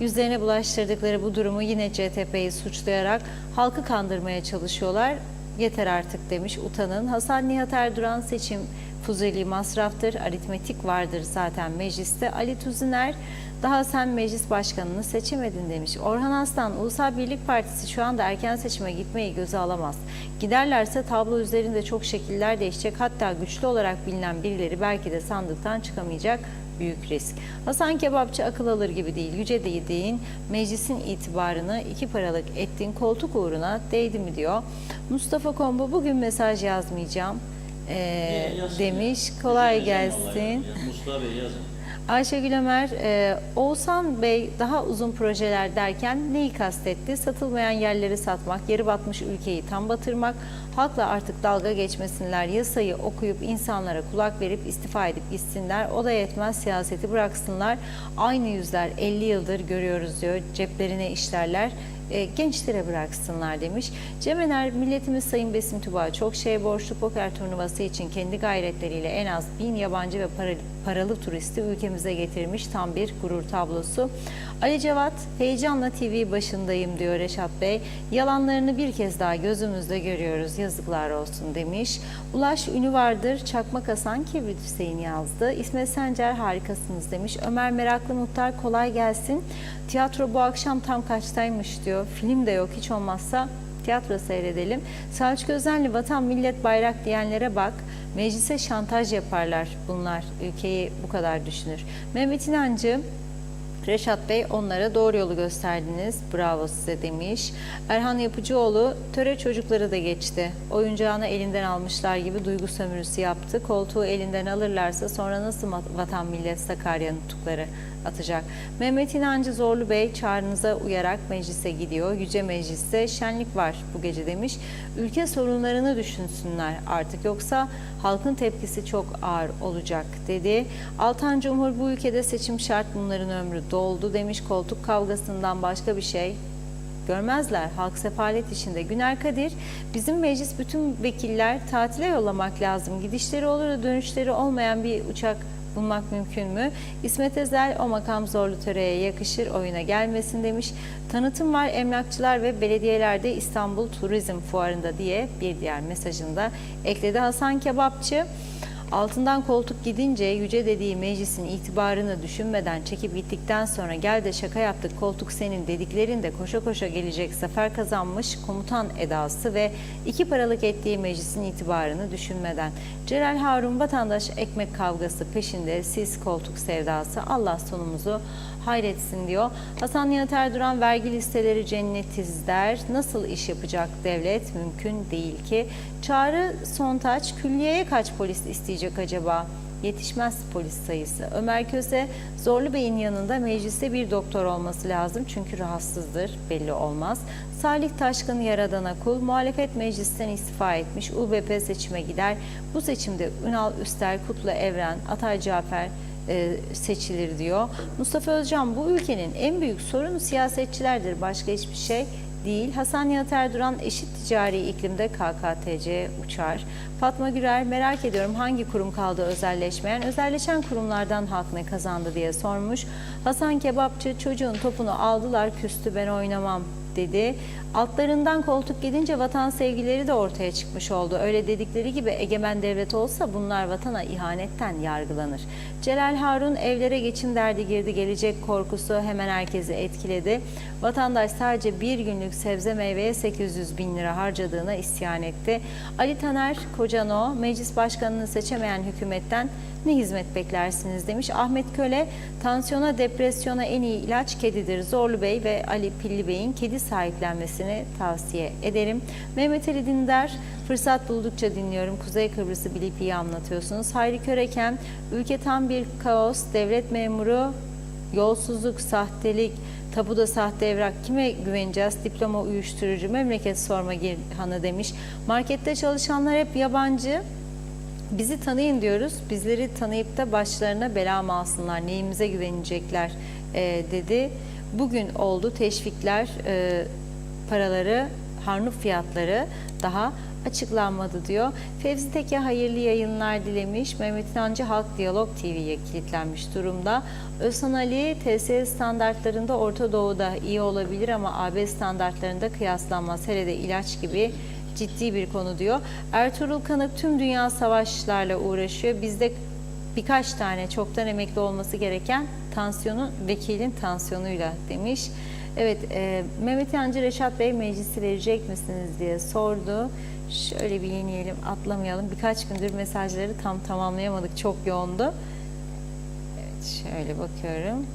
yüzlerine bulaştırdıkları bu durumu yine CTP'yi suçlayarak halkı kandırmaya çalışıyorlar. Yeter artık demiş, utanın. Hasan Nihat Erduran, seçim fuzuli masraftır, aritmetik vardır zaten mecliste. Ali Tuziner, daha sen meclis başkanını seçemedin demiş. Orhan Aslan, Ulusal Birlik Partisi şu anda erken seçime gitmeyi göze alamaz. Giderlerse tablo üzerinde çok şekiller değişecek. Hatta güçlü olarak bilinen birileri belki de sandıktan çıkamayacak. Büyük risk. Hasan Kebapçı, akıl alır gibi değil. Yüce dediğin meclisin itibarını 2 paralık ettiğin koltuk uğruna değdi mi diyor. Mustafa Kombo, bugün mesaj yazmayacağım demiş. Kolay gelsin. Mustafa Bey yazın. Ayşegül Ömer, Oğuzhan Bey daha uzun projeler derken neyi kastetti? Satılmayan yerleri satmak, yarı batmış ülkeyi tam batırmak, halkla artık dalga geçmesinler, yasayı okuyup insanlara kulak verip istifa edip gitsinler, o da yetmez siyaseti bıraksınlar, aynı yüzler 50 yıldır görüyoruz diyor, ceplerine işlerler, gençlere bıraksınlar demiş. Cemener, milletimiz Sayın Besim Tübak'a çok şeye borçlu. Poker turnuvası için kendi gayretleriyle en az 1000 yabancı ve paralı turisti ülkemize getirmiş, tam bir gurur tablosu. Ali Cevat, heyecanla TV başındayım diyor Reşat Bey. Yalanlarını bir kez daha gözümüzde görüyoruz, yazıklar olsun demiş. Ulaş, ünü vardır, Çakmak Hasan, Kibrit Hüseyin yazdı. İsmet Sencer, harikasınız demiş. Ömer Meraklı Muhtar, kolay gelsin. Tiyatro bu akşam tam kaçtaymış diyor. Film de yok, hiç olmazsa tiyatro seyredelim. Selçuk Özenli, vatan millet bayrak diyenlere bak. Meclise şantaj yaparlar bunlar. Ülkeyi bu kadar düşünür. Mehmet İnancı, Reşat Bey, onlara doğru yolu gösterdiniz. Bravo size demiş. Erhan Yapıcıoğlu, töre çocukları da geçti. Oyuncağını elinden almışlar gibi duygu sömürüsü yaptı. Koltuğu elinden alırlarsa sonra nasıl vatan millet Sakarya nutukları atacak? Mehmet İnancı, Zorlu Bey, çağrınıza uyarak meclise gidiyor. Yüce Mecliste şenlik var bu gece demiş. Ülke sorunlarını düşünsünler artık, yoksa halkın tepkisi çok ağır olacak dedi. Altan Cumhur, bu ülkede seçim şart, bunların ömrü doldu demiş. Koltuk kavgasından başka bir şey görmezler. Halk sefalet içinde. Güner Kadir, bizim meclis bütün vekiller tatile yollamak lazım. Gidişleri olur da dönüşleri olmayan bir uçak bulmak mümkün mü? İsmet Ezel, o makam zorlu töreye yakışır, oyuna gelmesin demiş. Tanıtım var emlakçılar ve belediyelerde İstanbul Turizm Fuarı'nda diye bir diğer mesajında ekledi. Hasan Kebapçı, Altından koltuk gidince yüce dediği meclisin itibarını düşünmeden çekip gittikten sonra gel de şaka yaptık koltuk senin dediklerinde koşa koşa gelecek zafer kazanmış komutan edası ve 2 paralık ettiği meclisin itibarını düşünmeden. Celal Harun vatandaş ekmek kavgası peşinde siz koltuk sevdası Allah sonumuzu hayretsin diyor. Hasan Nihat Erduran vergi listeleri cennetiz der. Nasıl iş yapacak devlet? Mümkün değil ki. Çağrı Sontaç külliyeye kaç polis isteyecek acaba? Yetişmez polis sayısı. Ömer Köse Zorlu Bey'in yanında mecliste bir doktor olması lazım çünkü rahatsızdır belli olmaz. Salih Taşkın yaradana kul muhalefet meclisten istifa etmiş UBP seçime gider. Bu seçimde Ünal Üster, Kutlu Evren, Atay Cafer seçilir diyor. Mustafa Özcan bu ülkenin en büyük sorunu siyasetçilerdir. Başka hiçbir şey değil. Hasan Nihat Erduran eşit ticari iklimde KKTC uçar. Fatma Gürer merak ediyorum hangi kurum kaldı özelleşmeyen? Özelleşen kurumlardan halk ne kazandı diye sormuş. Hasan Kebapçı çocuğun topunu aldılar küstü ben oynamam dedi. Altlarından koltuk gidince vatan sevgileri de ortaya çıkmış oldu. Öyle dedikleri gibi egemen devlet olsa bunlar vatana ihanetten yargılanır. Celal Harun evlere geçim derdi girdi. Gelecek korkusu hemen herkesi etkiledi. Vatandaş sadece bir günlük sebze meyveye 800 bin lira harcadığına isyan etti. Ali Taner Kocano meclis başkanını seçemeyen hükümetten ne hizmet beklersiniz demiş. Ahmet Köle tansiyona depresyona en iyi ilaç kedidir. Zorlu Bey ve Ali Pilli Bey'in kedi sahiplenmesini tavsiye ederim. Mehmet Ali Dindar fırsat buldukça dinliyorum. Kuzey Kıbrıs'ı bilip iyi anlatıyorsunuz. Hayri Köreken ülke tam bir kaos. Devlet memuru yolsuzluk, sahtelik, tapuda sahte evrak kime güveneceğiz? Diploma uyuşturucu, memleket sorma Girhan'ı demiş. Markette çalışanlar hep yabancı. Bizi tanıyın diyoruz. Bizleri tanıyıp da başlarına bela mı alsınlar? Neyimize güvenecekler dedi. Bugün oldu teşvikler paraları, harnuf fiyatları daha açıklanmadı diyor. Fevzi Teke hayırlı yayınlar dilemiş. Mehmet İnancı Halk Diyalog TV'ye kilitlenmiş durumda. Özhan Ali TSE standartlarında Orta Doğu'da iyi olabilir ama AB standartlarında kıyaslanmaz. Hele de ilaç gibi ciddi bir konu diyor. Ertuğrul Kanık tüm dünya savaşlarla uğraşıyor. Bizde birkaç tane çoktan emekli olması gereken vekilin tansiyonuyla demiş. Evet, Mehmet Yancı Reşat Bey meclisi verecek misiniz diye sordu. Şöyle bir yenileyelim, atlamayalım. Birkaç gündür mesajları tam tamamlayamadık. Çok yoğundu. Evet, şöyle bakıyorum.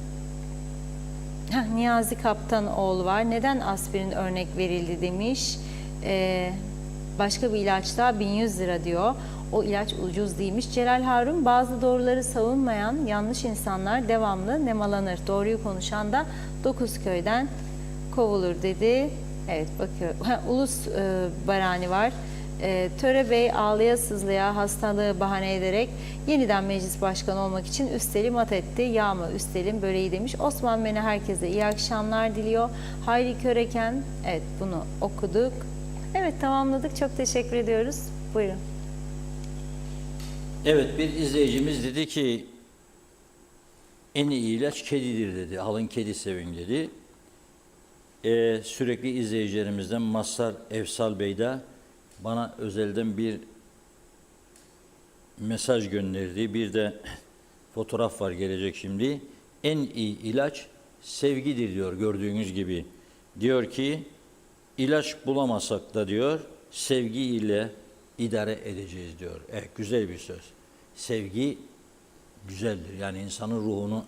Niyazi Kaptanoğlu var. Neden aspirin örnek verildi demiş. Başka bir ilaç da 1100 lira diyor. O ilaç ucuz değilmiş. Celal Harun bazı doğruları savunmayan yanlış insanlar devamlı nemalanır. Doğruyu konuşan da 9 köyden kovulur dedi. Evet bakıyor. Ulus Barani var. Töre Bey ağlaya sızlaya hastalığı bahane ederek yeniden meclis başkanı olmak için üstelim at etti. Yağma üstelim böreği demiş. Osman Mene herkese iyi akşamlar diliyor. Hayri Köreken evet bunu okuduk. Evet tamamladık. Çok teşekkür ediyoruz. Buyurun. Evet bir izleyicimiz dedi ki en iyi ilaç kedidir dedi. Alın kedi sevin dedi. Sürekli izleyicilerimizden Mazhar Efsal Bey de bana özelden bir mesaj gönderdi. Bir de fotoğraf var gelecek şimdi. En iyi ilaç sevgidir diyor gördüğünüz gibi. Diyor ki ilaç bulamasak da diyor sevgi ile idare edeceğiz diyor. Evet güzel bir söz. Sevgi güzeldir. Yani insanın ruhunu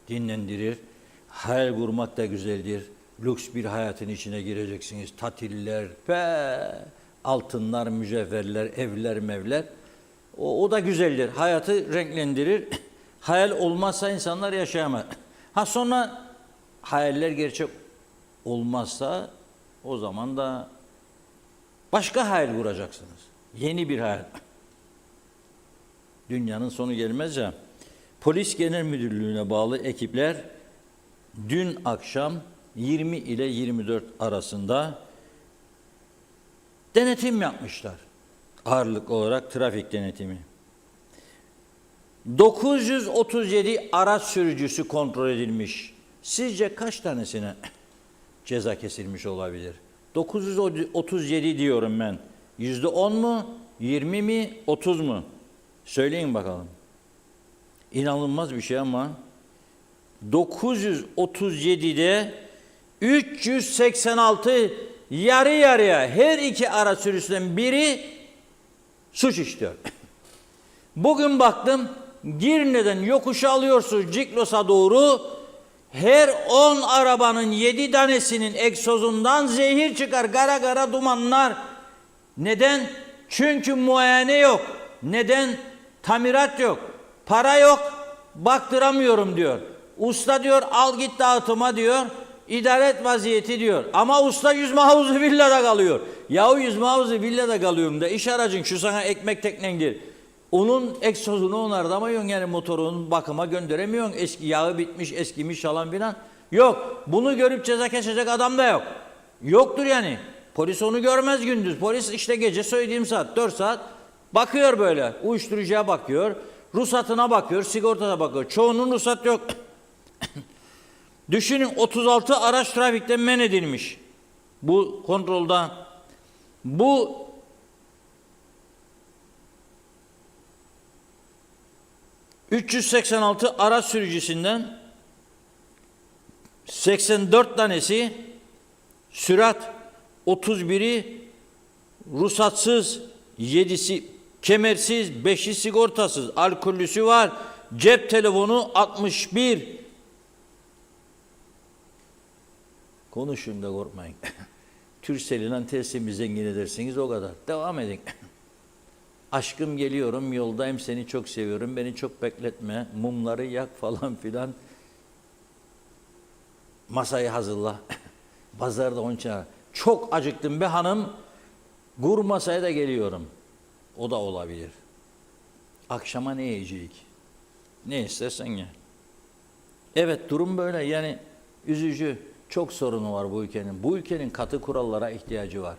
dinlendirir. Hayal kurmak da güzeldir. Lüks bir hayatın içine gireceksiniz. Tatiller, altınlar, mücevherler, evler, mevler. O da güzeldir. Hayatı renklendirir. Hayal olmazsa insanlar yaşayamaz. Sonra hayaller gerçek olmazsa o zaman da başka hayal kuracaksınız. Yeni bir hayal. Dünyanın sonu gelmez ya. Polis Genel Müdürlüğü'ne bağlı ekipler dün akşam 20 ile 24 arasında denetim yapmışlar. Ağırlıklı olarak trafik denetimi. 937 araç sürücüsü kontrol edilmiş. Sizce kaç tanesine ceza kesilmiş olabilir? 937 diyorum ben. %10 mu? 20 mi? 30 mu? Söyleyin bakalım. İnanılmaz bir şey ama 937'de 386 yarı yarıya her iki araç sürüsünden biri suç işliyor. Bugün baktım Girne'den yokuşu alıyorsunuz Ciklos'a doğru, her 10 arabanın 7 tanesinin egzozundan zehir çıkar, gara gara dumanlar. Neden? Çünkü muayene yok. Neden? Tamirat yok. Para yok. Baktıramıyorum diyor. Usta diyor al git dağıtıma diyor. İdare et vaziyeti diyor. Ama usta yüzme havuzu villada kalıyor. Yahu yüzme havuzu villada kalıyorum da iş aracın şu sana ekmek teknendir. Onun egzozunu onardamıyorsun, yani motorun bakıma gönderemiyorsun. Eski yağı bitmiş, eskimiş falan filan. Yok. Bunu görüp ceza kesecek adam da yok. Yoktur yani. Polis onu görmez gündüz. Polis işte gece söylediğim saat 4 saat bakıyor böyle. Uyuşturucuya bakıyor. Ruhsatına bakıyor. Sigortana bakıyor. Çoğunun ruhsat yok. Düşünün 36 araç trafikten men edilmiş. Bu kontrolda. Bu ...386 araç sürücüsünden 84 tanesi sürat, 31'i ruhsatsız, 7'si kemersiz, 5'i sigortasız, alkollüsü var, cep telefonu 61. Konuşun da korkmayın. Türkcell'in tesisimi zengin edersiniz o kadar. Devam edin. Aşkım geliyorum, yoldayım, seni çok seviyorum, beni çok bekletme, mumları yak falan filan. Masayı hazırla. Pazarda onun için çok acıktım be hanım, gur masaya da geliyorum. O da olabilir. Akşama ne yiyecek? Ne istersen ye. Evet, durum böyle, yani üzücü. Çok sorunu var bu ülkenin. Bu ülkenin katı kurallara ihtiyacı var.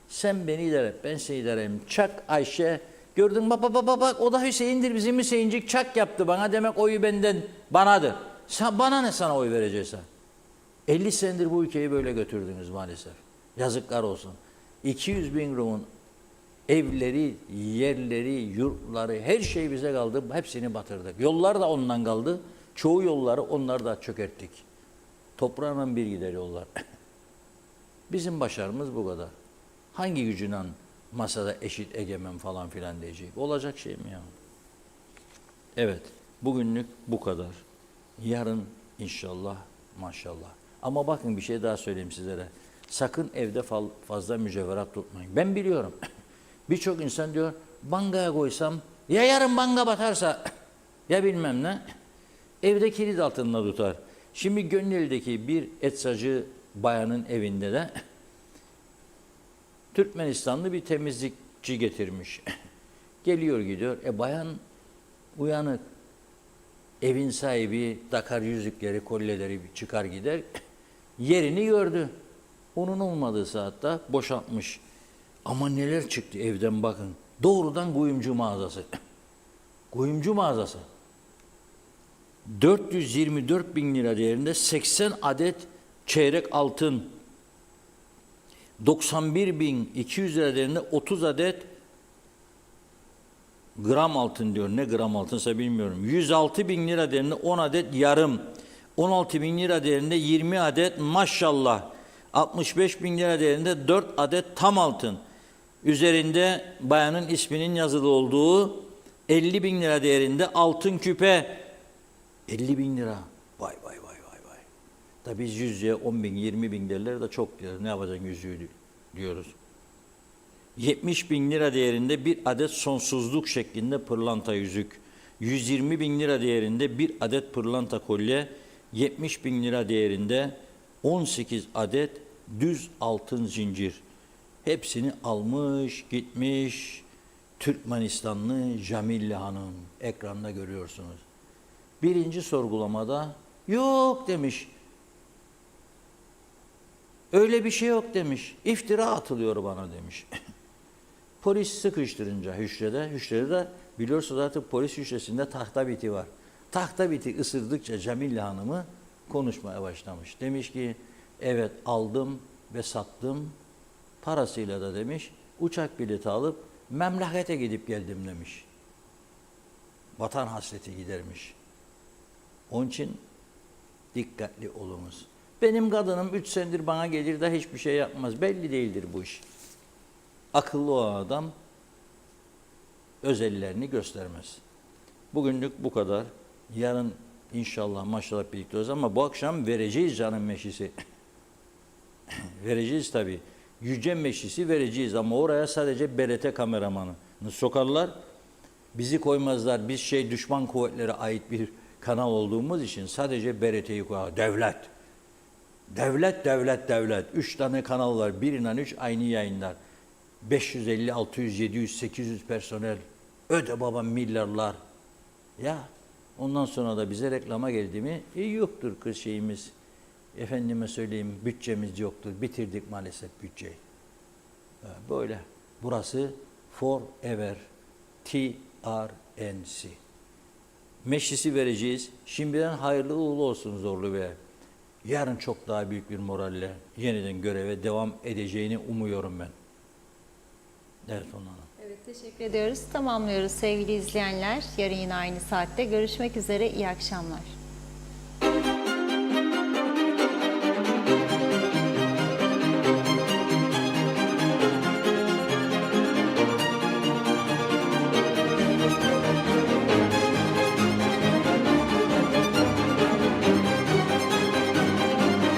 Sen beni idare et, ben seni idare edeyim. Çak Ayşe, gördün bak o da Hüseyin'dir, bizim Hüseyincik çak yaptı bana, demek oyu benden banadır. Sen, bana ne sana oy vereceksen? 50 senedir bu ülkeyi böyle götürdünüz maalesef. Yazıklar olsun. 200 bin Rum'un evleri, yerleri, yurtları, her şey bize kaldı. Hepsini batırdık. Yollar da ondan kaldı. Çoğu yolları onları da çökerttik. Toprağına bir gider yollar. Bizim başarımız bu kadar. Hangi gücüyle masada eşit egemen falan filan diyecek? Olacak şey mi ya? Evet, bugünlük bu kadar. Yarın inşallah, maşallah. Ama bakın bir şey daha söyleyeyim sizlere. Sakın evde fazla mücevherat tutmayın. Ben biliyorum. Birçok insan diyor, bankaya koysam, ya yarın banka batarsa, ya bilmem ne. Evde kilit altında tutar. Şimdi Gönleli'deki bir etsacı bayanın evinde de Türkmenistanlı bir temizlikçi getirmiş. Geliyor gidiyor. Bayan uyanık. Evin sahibi takar yüzükleri, kolyeleri çıkar gider. Yerini gördü. Onun olmadığı saatte boşaltmış. Ama neler çıktı evden bakın. Doğrudan kuyumcu mağazası. Kuyumcu mağazası. 424 bin lira değerinde 80 adet çeyrek altın, 91.200 lira değerinde 30 adet gram altın diyor. Ne gram altınsa bilmiyorum. 106 bin lira değerinde 10 adet yarım, 16 bin lira değerinde 20 adet maşallah, 65 bin lira değerinde 4 adet tam altın. Üzerinde bayanın isminin yazılı olduğu 50 bin lira değerinde altın küpe. 50 bin lira. Vay. Da biz yüzüğe 10 bin, 20 bin derler de çok diyoruz. Ne yapacaksın yüzüğü diyoruz. 70 bin lira değerinde bir adet sonsuzluk şeklinde pırlanta yüzük. 120 bin lira değerinde bir adet pırlanta kolye. 70 bin lira değerinde 18 adet düz altın zincir. Hepsini almış, gitmiş Türkmenistanlı Jamille Hanım. Ekranda görüyorsunuz. Birinci sorgulamada yok demiş. Öyle bir şey yok demiş. İftira atılıyor bana demiş. Polis sıkıştırınca hücrede de biliyorsunuz artık polis hücresinde tahta biti var. Tahta biti ısırdıkça Jamille Hanım'ı konuşmaya başlamış. Demiş ki evet aldım ve sattım. Parasıyla da demiş uçak bileti alıp memlekete gidip geldim demiş. Vatan hasreti gidermiş. Onun için dikkatli olunuz. Benim kadınım 3 senedir bana gelir de hiçbir şey yapmaz. Belli değildir bu iş. Akıllı olan adam özellerini göstermez. Bugünlük bu kadar. Yarın inşallah maşallah birlikte olacağız ama bu akşam vereceğiz canım meşisi. Vereceğiz tabii. Yüce meşisi vereceğiz ama oraya sadece BRT kameramanı sokarlar. Bizi koymazlar. Biz düşman kuvvetlere ait bir kanal olduğumuz için sadece BRT'yi koyar. Devlet. Devlet, devlet, devlet. 3 tane kanal var. 1 ile 3 aynı yayınlar. 550, 600, 700, 800 personel. Öde baba milyarlar. Ya ondan sonra da bize reklama geldi mi? Yoktur kız şeyimiz. Efendime söyleyeyim bütçemiz yoktur. Bitirdik maalesef bütçeyi. Böyle. Burası Forever. TRNC. Meşrisi vereceğiz. Şimdiden hayırlı uğurlu olsun Zorlu Bey. Yarın çok daha büyük bir moralle yeniden göreve devam edeceğini umuyorum ben. Evet Hanım. Evet, teşekkür ediyoruz. Tamamlıyoruz sevgili izleyenler. Yarın yine aynı saatte görüşmek üzere. İyi akşamlar.